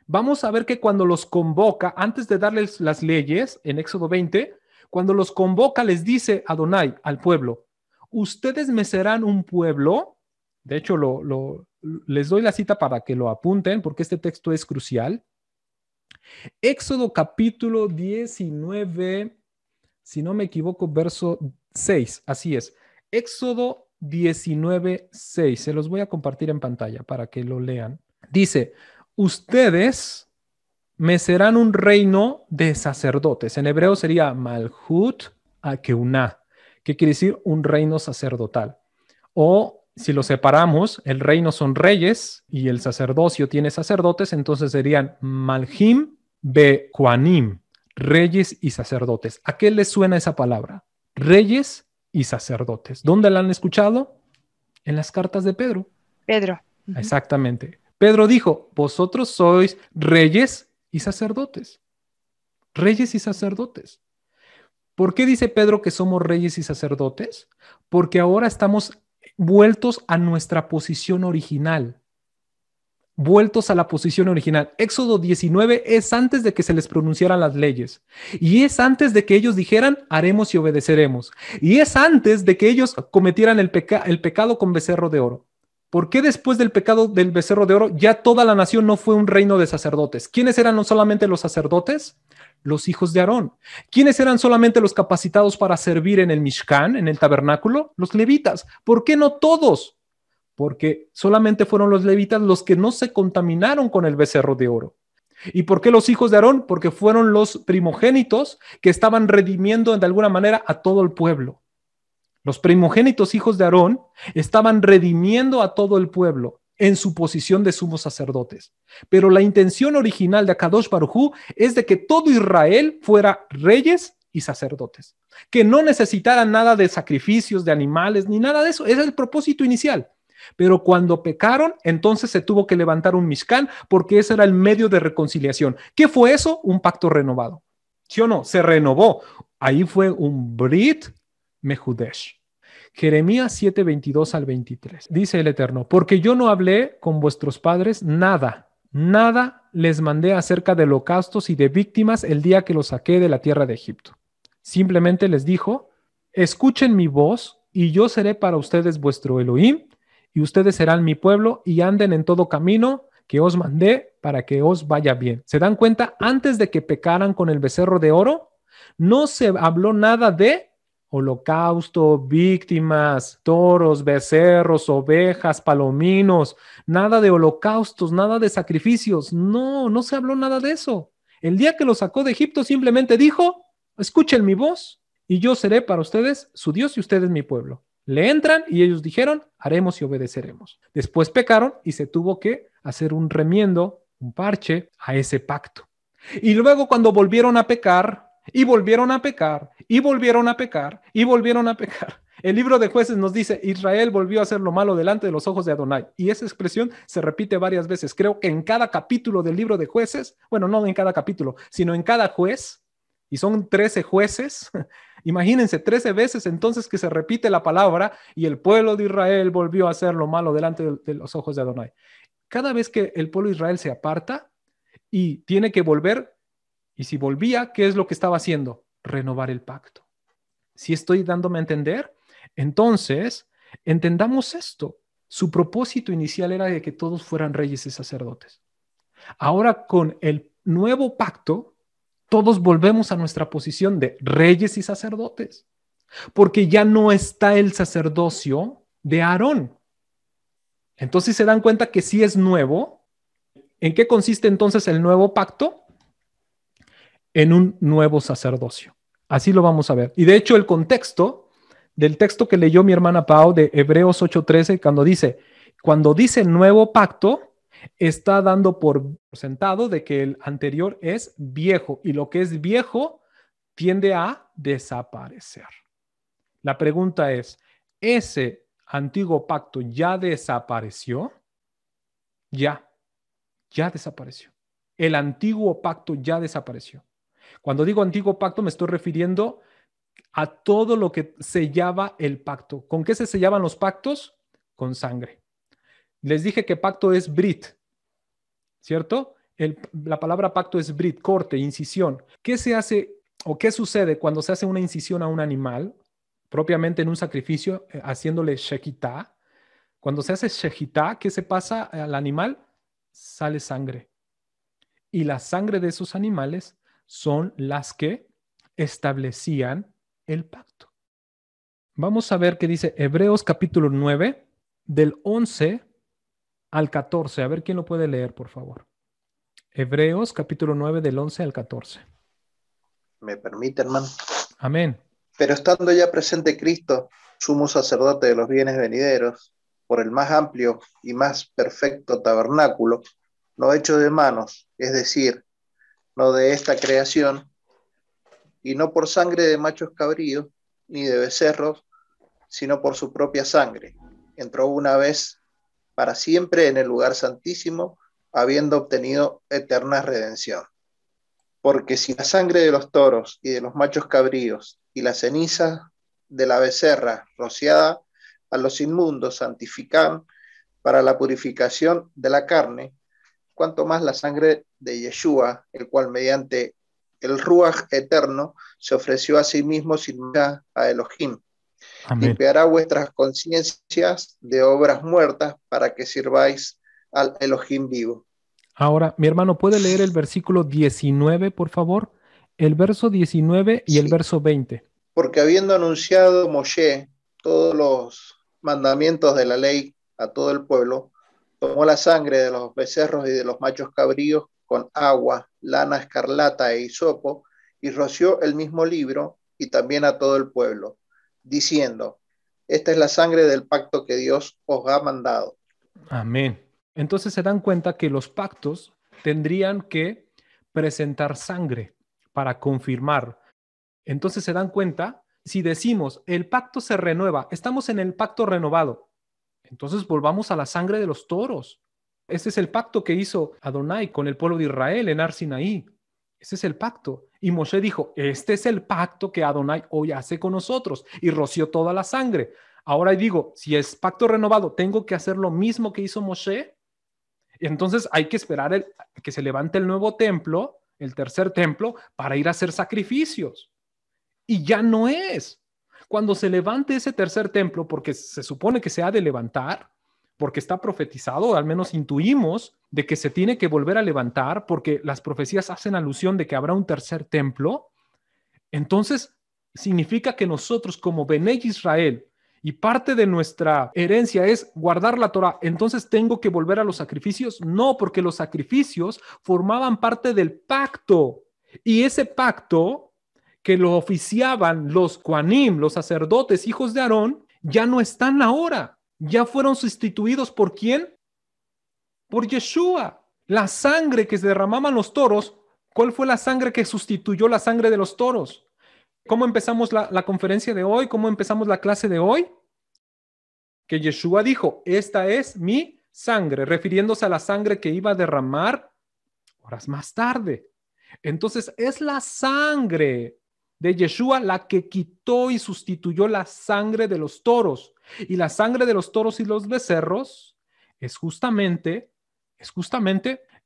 vamos a ver que cuando los convoca, antes de darles las leyes, en Éxodo 20, cuando los convoca les dice Adonai al pueblo, ustedes me serán un pueblo. De hecho, les doy la cita para que lo apunten, porque este texto es crucial. Éxodo capítulo 19, si no me equivoco, verso 6, así es. Éxodo 19, 6. Se los voy a compartir en pantalla para que lo lean. Dice, ustedes me serán un reino de sacerdotes. En hebreo sería Malhut Akeuná, que quiere decir un reino sacerdotal. O si lo separamos, el reino son reyes y el sacerdocio tiene sacerdotes, entonces serían Malhim Be Kohanim, reyes y sacerdotes. ¿A qué les suena esa palabra? Reyes y sacerdotes. ¿Dónde la han escuchado? En las cartas de Pedro. Pedro. Exactamente. Pedro dijo, vosotros sois reyes y sacerdotes. Reyes y sacerdotes. ¿Por qué dice Pedro que somos reyes y sacerdotes? Porque ahora estamos vueltos a nuestra posición original. Vueltos a la posición original. Éxodo 19 es antes de que se les pronunciaran las leyes. Y es antes de que ellos dijeran, haremos y obedeceremos. Y es antes de que ellos cometieran el pecado con becerro de oro. ¿Por qué después del pecado del becerro de oro ya toda la nación no fue un reino de sacerdotes? ¿Quiénes eran no solamente los sacerdotes? Los hijos de Aarón. ¿Quiénes eran solamente los capacitados para servir en el Mishkan, en el tabernáculo? Los levitas. ¿Por qué no todos? Porque solamente fueron los levitas los que no se contaminaron con el becerro de oro. ¿Y por qué los hijos de Aarón? Porque fueron los primogénitos que estaban redimiendo de alguna manera a todo el pueblo. Los primogénitos hijos de Aarón estaban redimiendo a todo el pueblo en su posición de sumos sacerdotes. Pero la intención original de Akadosh Baruj Hu es de que todo Israel fuera reyes y sacerdotes, que no necesitaran nada de sacrificios de animales ni nada de eso. Ese es el propósito inicial. Pero cuando pecaron, entonces se tuvo que levantar un Mishkan porque ese era el medio de reconciliación. ¿Qué fue eso? Un pacto renovado. ¿Sí o no? Se renovó. Ahí fue un Brit Mehudesh. Jeremías 7, 22 al 23. Dice el Eterno, porque yo no hablé con vuestros padres nada les mandé acerca de holocaustos y de víctimas el día que los saqué de la tierra de Egipto. Simplemente les dijo, escuchen mi voz y yo seré para ustedes vuestro Elohim y ustedes serán mi pueblo y anden en todo camino que os mandé para que os vaya bien. ¿Se dan cuenta? Antes de que pecaran con el becerro de oro, no se habló nada de holocausto, víctimas, toros, becerros, ovejas, palominos, nada de holocaustos, nada de sacrificios. No se habló nada de eso. El día que los sacó de Egipto simplemente dijo, escuchen mi voz y yo seré para ustedes su Dios y ustedes mi pueblo. Le entran y ellos dijeron, haremos y obedeceremos. Después pecaron y se tuvo que hacer un remiendo, un parche a ese pacto. Y luego cuando volvieron a pecar, y volvieron a pecar, y volvieron a pecar, y volvieron a pecar. El libro de Jueces nos dice, Israel volvió a hacer lo malo delante de los ojos de Adonai. Y esa expresión se repite varias veces. Creo que en cada capítulo del libro de Jueces, bueno, no en cada capítulo, sino en cada juez, y son 13 jueces. Imagínense, 13 veces entonces que se repite la palabra y el pueblo de Israel volvió a hacer lo malo delante de los ojos de Adonai. Cada vez que el pueblo de Israel se aparta y tiene que volver, y si volvía, ¿qué es lo que estaba haciendo? Renovar el pacto. Si estoy dándome a entender, entonces entendamos esto. Su propósito inicial era de que todos fueran reyes y sacerdotes. Ahora con el nuevo pacto, todos volvemos a nuestra posición de reyes y sacerdotes, porque ya no está el sacerdocio de Aarón. Entonces se dan cuenta que sí es nuevo. ¿En qué consiste entonces el nuevo pacto? En un nuevo sacerdocio. Así lo vamos a ver. Y de hecho el contexto del texto que leyó mi hermana Pau de Hebreos 8:13, cuando dice nuevo pacto, está dando por sentado de que el anterior es viejo y lo que es viejo tiende a desaparecer. La pregunta es, ¿ese antiguo pacto ya desapareció? Ya desapareció. El antiguo pacto ya desapareció. Cuando digo antiguo pacto me estoy refiriendo a todo lo que sellaba el pacto. ¿Con qué se sellaban los pactos? Con sangre. Les dije que pacto es brit, ¿cierto? La palabra pacto es brit, corte, incisión. ¿Qué se hace o qué sucede cuando se hace una incisión a un animal? propiamente en un sacrificio, haciéndole shechitá. Cuando se hace shechitá, ¿qué se pasa al animal? Sale sangre. Y la sangre de esos animales son las que establecían el pacto. Vamos a ver qué dice Hebreos capítulo 9, del 11 al 14. A ver quién lo puede leer, por favor. Hebreos capítulo 9, del 11 al 14. ¿Me permite, hermano? Amén. Pero estando ya presente Cristo, sumo sacerdote de los bienes venideros, por el más amplio y más perfecto tabernáculo, no hecho de manos, es decir, no de esta creación, y no por sangre de machos cabríos, ni de becerros, sino por su propia sangre. Entró una vez para siempre en el lugar santísimo, habiendo obtenido eterna redención. Porque si la sangre de los toros y de los machos cabríos y la ceniza de la becerra rociada a los inmundos santifican para la purificación de la carne, cuanto más la sangre de Yeshua, el cual mediante el Ruaj eterno se ofreció a sí mismo sin mancha a Elohim. Amén. Limpiará vuestras conciencias de obras muertas para que sirváis al Elohim vivo. Ahora, mi hermano, ¿puede leer el versículo 19, por favor? El verso 19 y el Sí. verso 20. Porque habiendo anunciado Moshe todos los mandamientos de la ley a todo el pueblo, tomó la sangre de los becerros y de los machos cabríos con agua, lana escarlata e hisopo, y roció el mismo libro y también a todo el pueblo, diciendo: esta es la sangre del pacto que Dios os ha mandado. Amén. Entonces se dan cuenta que los pactos tendrían que presentar sangre para confirmar. Entonces se dan cuenta, si decimos el pacto se renueva, estamos en el pacto renovado, entonces volvamos a la sangre de los toros. Ese es el pacto que hizo Adonai con el pueblo de Israel en Har Sinaí. Ese es el pacto. Y Moshe dijo, este es el pacto que Adonai hoy hace con nosotros, y roció toda la sangre. Ahora digo, si es pacto renovado, ¿tengo que hacer lo mismo que hizo Moshe? Entonces hay que esperar que se levante el nuevo templo, el tercer templo, para ir a hacer sacrificios. Y ya no es. Cuando se levante ese tercer templo, porque se supone que se ha de levantar, porque está profetizado, al menos intuimos de que se tiene que volver a levantar, porque las profecías hacen alusión de que habrá un tercer templo, entonces significa que nosotros como Benei Israel, y parte de nuestra herencia es guardar la Torah, entonces tengo que volver a los sacrificios. No, porque los sacrificios formaban parte del pacto, y ese pacto que lo oficiaban los Kohanim, los sacerdotes, hijos de Aarón, ya no están ahora. Ya fueron sustituidos ¿por quién? Por Yeshua. La sangre que se derramaban los toros, ¿cuál fue la sangre que sustituyó la sangre de los toros? ¿Cómo empezamos la conferencia de hoy? ¿Cómo empezamos la clase de hoy? Que Yeshua dijo, esta es mi sangre, refiriéndose a la sangre que iba a derramar horas más tarde. Entonces es la sangre de Yeshua la que quitó y sustituyó la sangre de los toros. Y la sangre de los toros y los becerros es justamente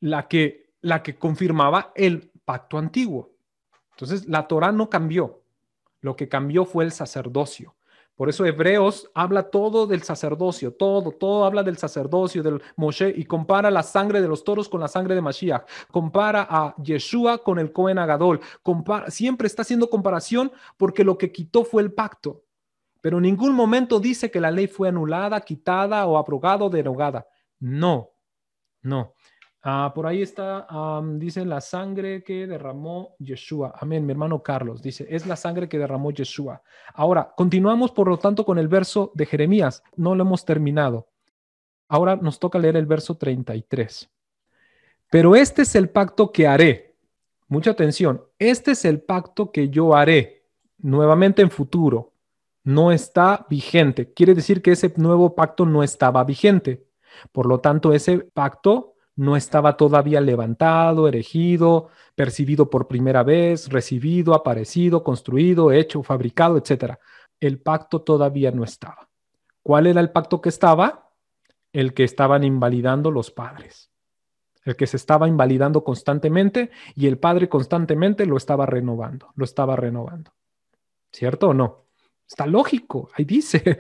la que confirmaba el pacto antiguo. Entonces la Torah no cambió. Lo que cambió fue el sacerdocio. Por eso Hebreos habla todo del sacerdocio, todo habla del sacerdocio, del Moshe, y compara la sangre de los toros con la sangre de Mashiach. Compara a Yeshua con el Cohen Agadol. Siempre está haciendo comparación porque lo que quitó fue el pacto. Pero en ningún momento dice que la ley fue anulada, quitada o abrogada o derogada. No. Por ahí está, dice la sangre que derramó Yeshua. Amén, mi hermano Carlos dice, es la sangre que derramó Yeshua. Ahora, continuamos por lo tanto con el verso de Jeremías. No lo hemos terminado. Ahora nos toca leer el verso 33. Pero este es el pacto que haré. Mucha atención. Este es el pacto que yo haré. Nuevamente en futuro. No está vigente. Quiere decir que ese nuevo pacto no estaba vigente. Por lo tanto, ese pacto no estaba todavía levantado, erigido, percibido por primera vez, recibido, aparecido, construido, hecho, fabricado, etc. El pacto todavía no estaba. ¿Cuál era el pacto que estaba? El que estaban invalidando los padres. El que se estaba invalidando constantemente y el padre constantemente lo estaba renovando. ¿Cierto o no? Está lógico, ahí dice.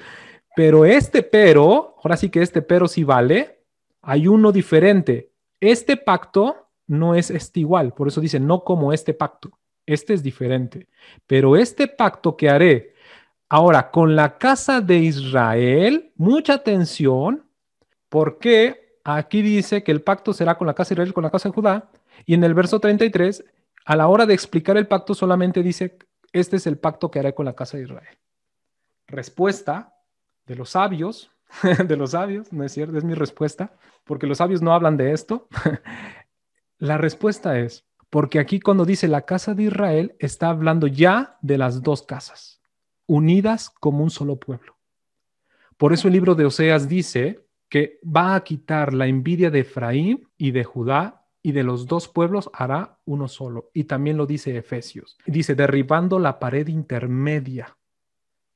Ahora sí que este pero sí vale. Hay uno diferente. Este pacto no es igual. Por eso dice, no como este pacto. Este es diferente. Pero este pacto que haré ahora con la casa de Israel, mucha atención, porque aquí dice que el pacto será con la casa de Israel, con la casa de Judá. Y en el verso 33, a la hora de explicar el pacto, solamente dice, este es el pacto que haré con la casa de Israel. Respuesta de los sabios, no es cierto, es mi respuesta, porque los sabios no hablan de esto. La respuesta es, porque aquí cuando dice la casa de Israel, está hablando ya de las dos casas, unidas como un solo pueblo. Por eso el libro de Oseas dice que va a quitar la envidia de Efraín y de Judá, y de los dos pueblos hará uno solo. Y también lo dice Efesios. Dice, derribando la pared intermedia.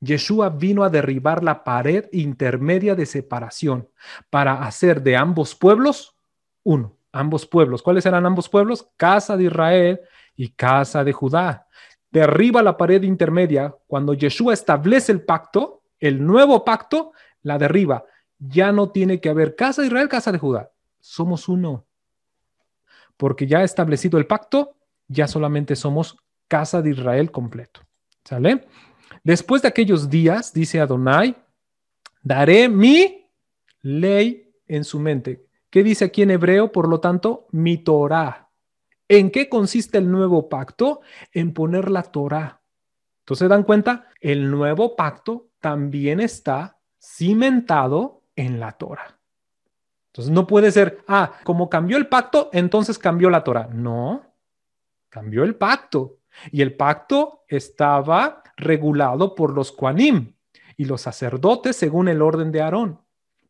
Yeshua vino a derribar la pared intermedia de separación para hacer de ambos pueblos uno. Ambos pueblos. ¿Cuáles eran ambos pueblos? Casa de Israel y casa de Judá. Derriba la pared intermedia. Cuando Yeshua establece el pacto, el nuevo pacto, la derriba. Ya no tiene que haber casa de Israel, casa de Judá. Somos uno. Porque ya establecido el pacto, ya solamente somos casa de Israel completo. ¿Sale? Después de aquellos días, dice Adonai, daré mi ley en su mente. ¿Qué dice aquí en hebreo? Por lo tanto, mi Torah. ¿En qué consiste el nuevo pacto? En poner la Torah. Entonces, ¿dan cuenta? El nuevo pacto también está cimentado en la Torah. Entonces, no puede ser, como cambió el pacto, entonces cambió la Torah. No, cambió el pacto. Y el pacto estaba regulado por los Kohanim y los sacerdotes según el orden de Aarón.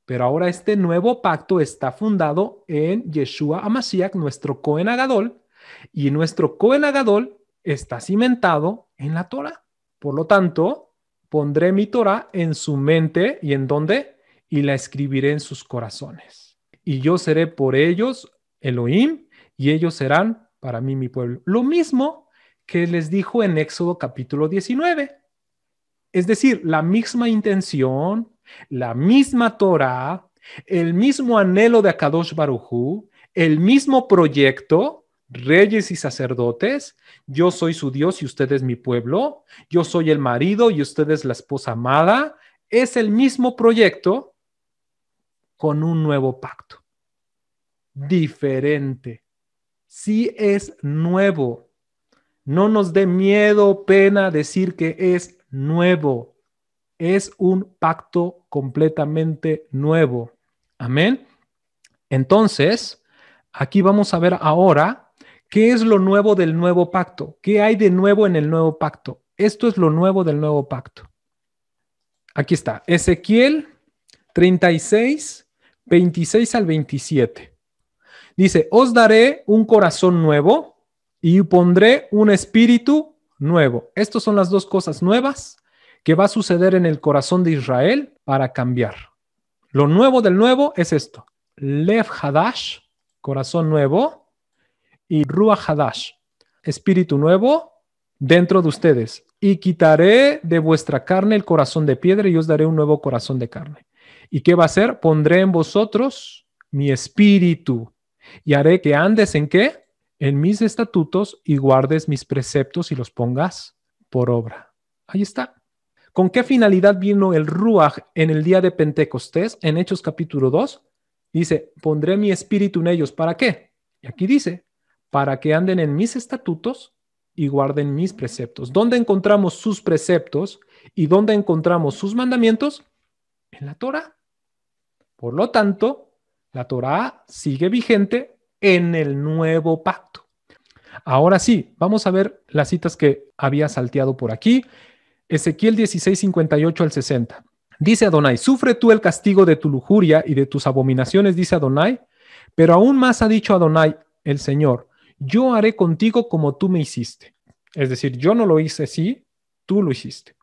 Pero ahora este nuevo pacto está fundado en Yeshua HaMashiach, nuestro Cohen Agadol, y nuestro Cohen Agadol está cimentado en la Torah. Por lo tanto, pondré mi Torah en su mente, ¿y en dónde? Y la escribiré en sus corazones. Y yo seré por ellos Elohim, y ellos serán para mí mi pueblo. Lo mismo que les dijo en Éxodo capítulo 19. Es decir, la misma intención, la misma Torah, el mismo anhelo de Akadosh Baruj Hu, el mismo proyecto, reyes y sacerdotes. Yo soy su Dios y ustedes mi pueblo. Yo soy el marido y ustedes la esposa amada. Es el mismo proyecto con un nuevo pacto. Diferente. Sí es nuevo. No nos dé miedo, pena decir que es nuevo. Es un pacto completamente nuevo. Amén. Entonces, aquí vamos a ver ahora qué es lo nuevo del nuevo pacto. ¿Qué hay de nuevo en el nuevo pacto? Esto es lo nuevo del nuevo pacto. Aquí está. Ezequiel 36, 26 al 27. Dice, os daré un corazón nuevo y pondré un espíritu nuevo. Estas son las dos cosas nuevas que va a suceder en el corazón de Israel para cambiar. Lo nuevo del nuevo es esto. Lev Hadash, corazón nuevo, y Ruach Hadash, espíritu nuevo dentro de ustedes. Y quitaré de vuestra carne el corazón de piedra y os daré un nuevo corazón de carne. ¿Y qué va a hacer? Pondré en vosotros mi espíritu y haré que andes ¿en qué? En mis estatutos y guardes mis preceptos y los pongas por obra. Ahí está. ¿Con qué finalidad vino el Ruach en el día de Pentecostés? En Hechos capítulo 2, dice, pondré mi espíritu en ellos. ¿Para qué? Y aquí dice, para que anden en mis estatutos y guarden mis preceptos. ¿Dónde encontramos sus preceptos y dónde encontramos sus mandamientos? En la Torah. Por lo tanto, la Torah sigue vigente en el nuevo pacto. Ahora sí, vamos a ver las citas que había salteado por aquí. Ezequiel 16, 58 al 60. Dice Adonai, sufre tú el castigo de tu lujuria y de tus abominaciones, dice Adonai, pero aún más ha dicho Adonai, el Señor, yo haré contigo como tú me hiciste. Es decir, yo no lo hice así, tú lo hiciste.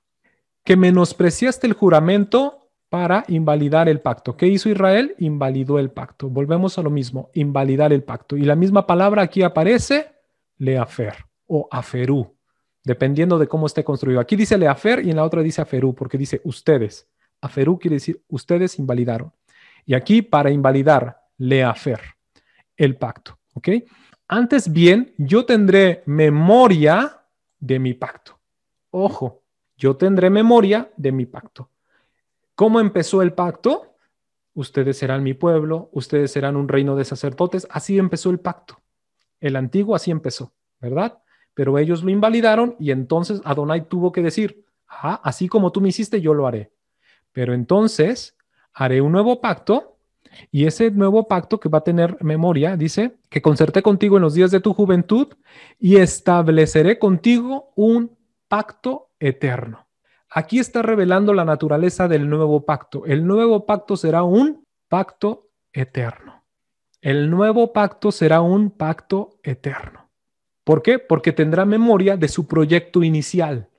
Que menospreciaste el juramento para invalidar el pacto. ¿Qué hizo Israel? Invalidó el pacto. Volvemos a lo mismo, invalidar el pacto. Y la misma palabra aquí aparece, leafer o aferú. dependiendo de cómo esté construido. Aquí dice leafer y en la otra dice aferú, porque dice ustedes. Aferú quiere decir ustedes invalidaron. Y aquí para invalidar, leafer, el pacto. ¿Ok? Antes bien, yo tendré memoria de mi pacto. Ojo, yo tendré memoria de mi pacto. ¿Cómo empezó el pacto? Ustedes serán mi pueblo, ustedes serán un reino de sacerdotes. Así empezó el pacto. El antiguo así empezó, ¿verdad? Pero ellos lo invalidaron y entonces Adonai tuvo que decir, así como tú me hiciste, yo lo haré. Pero entonces haré un nuevo pacto y ese nuevo pacto que va a tener memoria, dice, que concerté contigo en los días de tu juventud y estableceré contigo un pacto eterno. Aquí está revelando la naturaleza del nuevo pacto. El nuevo pacto será un pacto eterno. El nuevo pacto será un pacto eterno. ¿Por qué? Porque tendrá memoria de su proyecto inicial,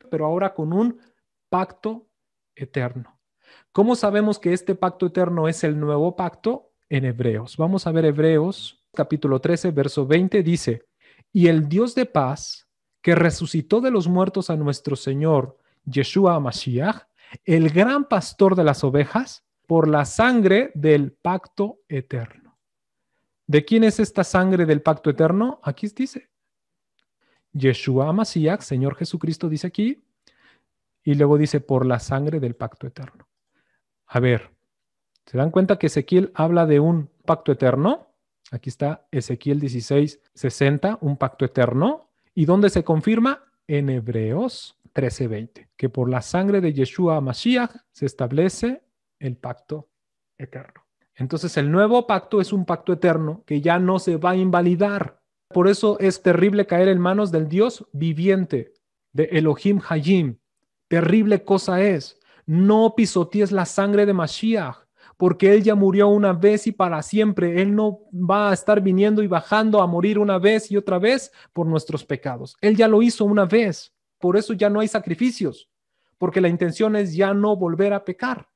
pero ahora con un pacto eterno. ¿Cómo sabemos que este pacto eterno es el nuevo pacto? En Hebreos. Vamos a ver Hebreos, capítulo 13, verso 20, dice, y el Dios de paz, que resucitó de los muertos a nuestro Señor Yeshua Mashiach, el gran pastor de las ovejas, por la sangre del pacto eterno. ¿De quién es esta sangre del pacto eterno? Aquí dice, Yeshua Mashiach, Señor Jesucristo, dice aquí, y luego dice, por la sangre del pacto eterno. A ver, ¿se dan cuenta que Ezequiel habla de un pacto eterno? Aquí está Ezequiel 16:60, un pacto eterno. ¿Y dónde se confirma? En Hebreos 13:20, que por la sangre de Yeshua Mashiach se establece el pacto eterno. Entonces el nuevo pacto es un pacto eterno que ya no se va a invalidar. Por eso es terrible caer en manos del Dios viviente, de Elohim Hayim. Terrible cosa es. No pisotees la sangre de Mashiach, porque Él ya murió una vez y para siempre. Él no va a estar viniendo y bajando a morir una vez y otra vez por nuestros pecados. Él ya lo hizo una vez. Por eso ya no hay sacrificios, porque la intención es ya no volver a pecar.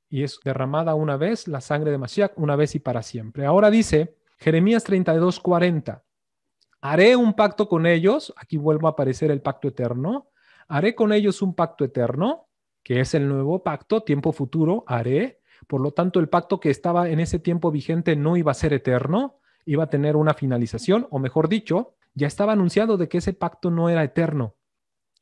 Y es derramada una vez la sangre de Mashiach, una vez y para siempre. Ahora dice Jeremías 32:40. Haré un pacto con ellos. Aquí vuelve a aparecer el pacto eterno. Haré con ellos un pacto eterno, que es el nuevo pacto, tiempo futuro, haré. Por lo tanto, el pacto que estaba en ese tiempo vigente no iba a ser eterno, iba a tener una finalización, o mejor dicho, ya estaba anunciado de que ese pacto no era eterno.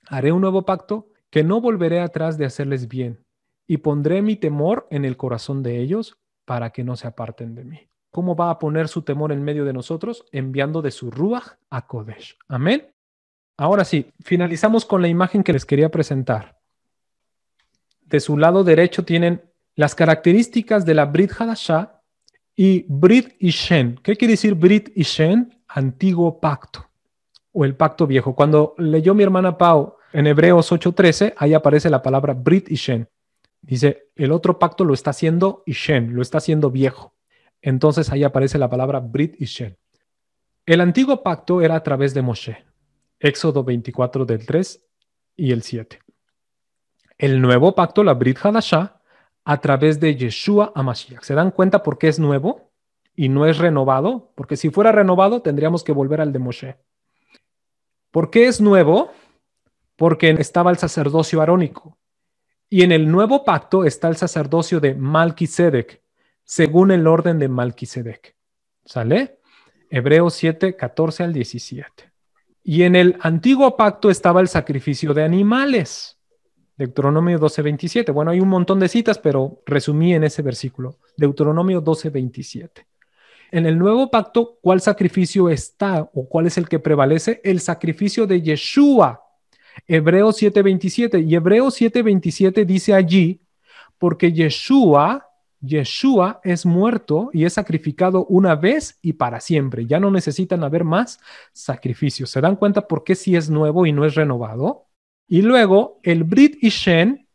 Haré un nuevo pacto que no volveré atrás de hacerles bien, y pondré mi temor en el corazón de ellos para que no se aparten de mí. ¿Cómo va a poner su temor en medio de nosotros? Enviando de su Ruach a Kodesh. Amén. Ahora sí, finalizamos con la imagen que les quería presentar. De su lado derecho tienen las características de la Brit Hadashah y Brit Ishen. ¿Qué quiere decir Brit Ishen? Antiguo pacto o el pacto viejo. Cuando leyó mi hermana Pau en Hebreos 8:13, ahí aparece la palabra Brit Ishen. Dice, el otro pacto lo está haciendo Ishen, lo está haciendo viejo. Entonces ahí aparece la palabra Brit Ishen. El antiguo pacto era a través de Moshe. Éxodo 24 del 3 y el 7. El nuevo pacto, la Brit Hadashah, a través de Yeshua HaMashiach. ¿Se dan cuenta por qué es nuevo y no es renovado? Porque si fuera renovado tendríamos que volver al de Moshe. ¿Por qué es nuevo? Porque estaba el sacerdocio arónico. Y en el nuevo pacto está el sacerdocio de Malquisedec, según el orden de Malquisedec. ¿Sale? Hebreos 7, 14 al 17. Y en el antiguo pacto estaba el sacrificio de animales. Deuteronomio 12, 27. Bueno, hay un montón de citas, pero resumí en ese versículo. Deuteronomio 12, 27. En el nuevo pacto, ¿cuál sacrificio está o cuál es el que prevalece? El sacrificio de Yeshua. Hebreos 7, 27. Y Hebreos 7, 27 dice allí, porque Yeshua es muerto y es sacrificado una vez y para siempre. Ya no necesitan haber más sacrificios. ¿Se dan cuenta por qué sí es nuevo y no es renovado? Y luego el Brit Ishen,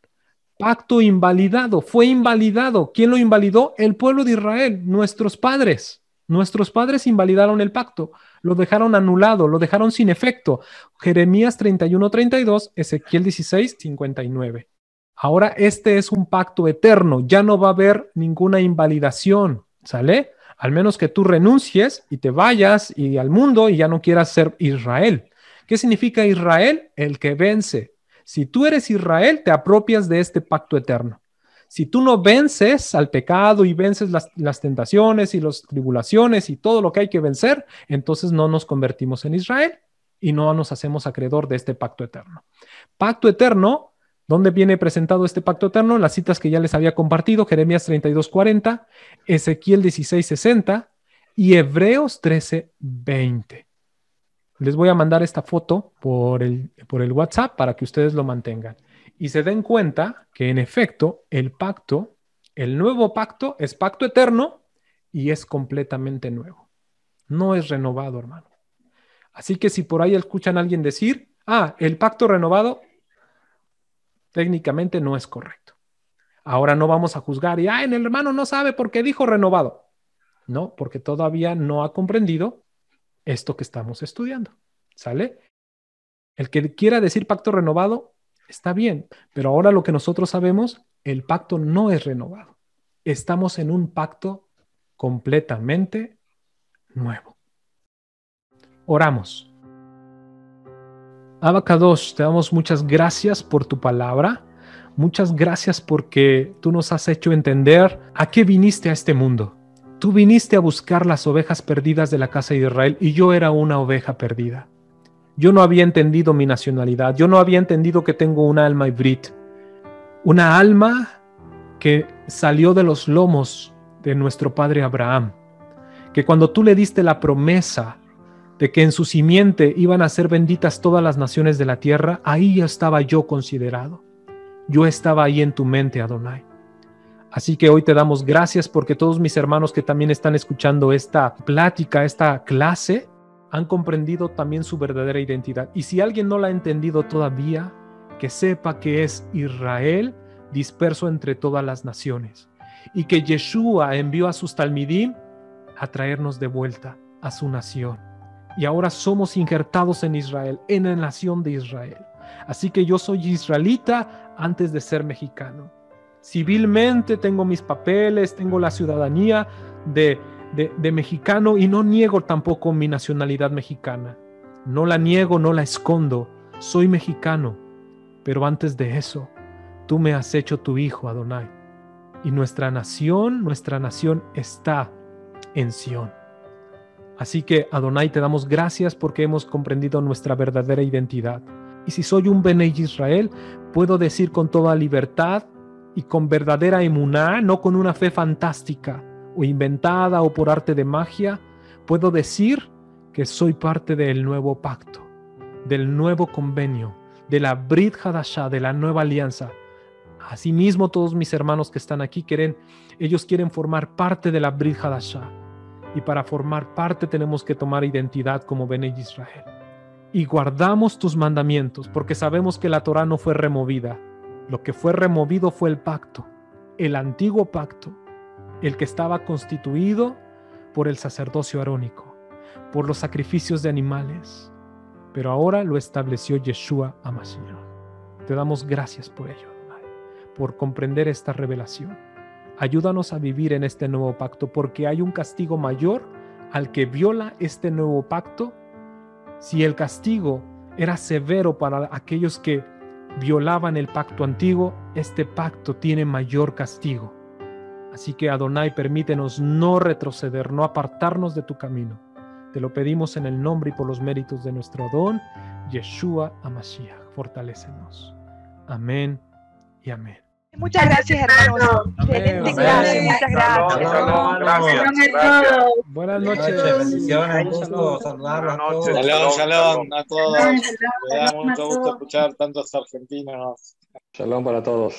pacto invalidado, fue invalidado. ¿Quién lo invalidó? El pueblo de Israel, nuestros padres. Nuestros padres invalidaron el pacto, lo dejaron anulado, lo dejaron sin efecto. Jeremías 31:32, Ezequiel 16:59. Ahora este es un pacto eterno, ya no va a haber ninguna invalidación, ¿sale? Al menos que tú renuncies y te vayas y al mundo y ya no quieras ser Israel, ¿Qué significa Israel? El que vence. Si tú eres Israel, te apropias de este pacto eterno. Si tú no vences al pecado y vences las tentaciones y las tribulaciones y todo lo que hay que vencer, entonces no nos convertimos en Israel y no nos hacemos acreedor de este pacto eterno. Pacto eterno, ¿dónde viene presentado este pacto eterno? Las citas que ya les había compartido, Jeremías 32:40, Ezequiel 16:60 y Hebreos 13:20. Les voy a mandar esta foto por el WhatsApp para que ustedes lo mantengan. Y se den cuenta que en efecto el pacto, el nuevo pacto es pacto eterno y es completamente nuevo. No es renovado, hermano. Así que si por ahí escuchan a alguien decir, el pacto renovado, técnicamente no es correcto. Ahora no vamos a juzgar y, el hermano no sabe por qué dijo renovado. No, porque todavía no ha comprendido esto que estamos estudiando. ¿Sale? El que quiera decir pacto renovado, está bien, pero ahora lo que nosotros sabemos, el pacto no es renovado. Estamos en un pacto completamente nuevo. Oramos. Abba Kadosh, te damos muchas gracias por tu palabra. Muchas gracias porque tú nos has hecho entender a qué viniste a este mundo. Tú viniste a buscar las ovejas perdidas de la casa de Israel y yo era una oveja perdida. Yo no había entendido mi nacionalidad. Yo no había entendido que tengo un alma hibrit. Una alma que salió de los lomos de nuestro padre Abraham. Que cuando tú le diste la promesa de que en su simiente iban a ser benditas todas las naciones de la tierra, ahí ya estaba yo considerado. Yo estaba ahí en tu mente, Adonai. Así que hoy te damos gracias porque todos mis hermanos que también están escuchando esta plática, esta clase, han comprendido también su verdadera identidad. Y si alguien no la ha entendido todavía, que sepa que es Israel disperso entre todas las naciones y que Yeshua envió a sus talmidim a traernos de vuelta a su nación. Y ahora somos injertados en Israel, en la nación de Israel. Así que yo soy israelita antes de ser mexicano. Civilmente tengo mis papeles, tengo la ciudadanía de mexicano y no niego tampoco mi nacionalidad mexicana. No la niego, no la escondo. Soy mexicano. Pero antes de eso, tú me has hecho tu hijo, Adonai. Y nuestra nación está en Sión. Así que, Adonai, te damos gracias porque hemos comprendido nuestra verdadera identidad. Y si soy un Benei Israel, puedo decir con toda libertad y con verdadera emuná, no con una fe fantástica o inventada o por arte de magia, puedo decir que soy parte del nuevo pacto, del nuevo convenio, de la Brit Hadashah, de la nueva alianza. Asimismo, todos mis hermanos que están aquí ellos quieren formar parte de la Brit Hadashah. Y para formar parte tenemos que tomar identidad como Benei Israel. Y guardamos tus mandamientos, porque sabemos que la Torá no fue removida. Lo que fue removido fue el pacto, el antiguo pacto, el que estaba constituido por el sacerdocio arónico, por los sacrificios de animales. Pero ahora lo estableció Yeshua HaMashiach. Te damos gracias por ello, por comprender esta revelación. Ayúdanos a vivir en este nuevo pacto, porque hay un castigo mayor al que viola este nuevo pacto. Si el castigo era severo para aquellos que violaban el pacto antiguo, este pacto tiene mayor castigo. Así que, Adonai, permítenos no retroceder, no apartarnos de tu camino. Te lo pedimos en el nombre y por los méritos de nuestro Adón, Yeshua HaMashiach. Fortalécenos. Amén y amén. Muchas gracias, hermanos. Excelente clase, muchas gracias. Gracias. Buenas noches. Bendiciones, gusto saludarlos a todos. Shalom a todos. Me da mucho gusto escuchar tantos argentinos. Shalom para todos.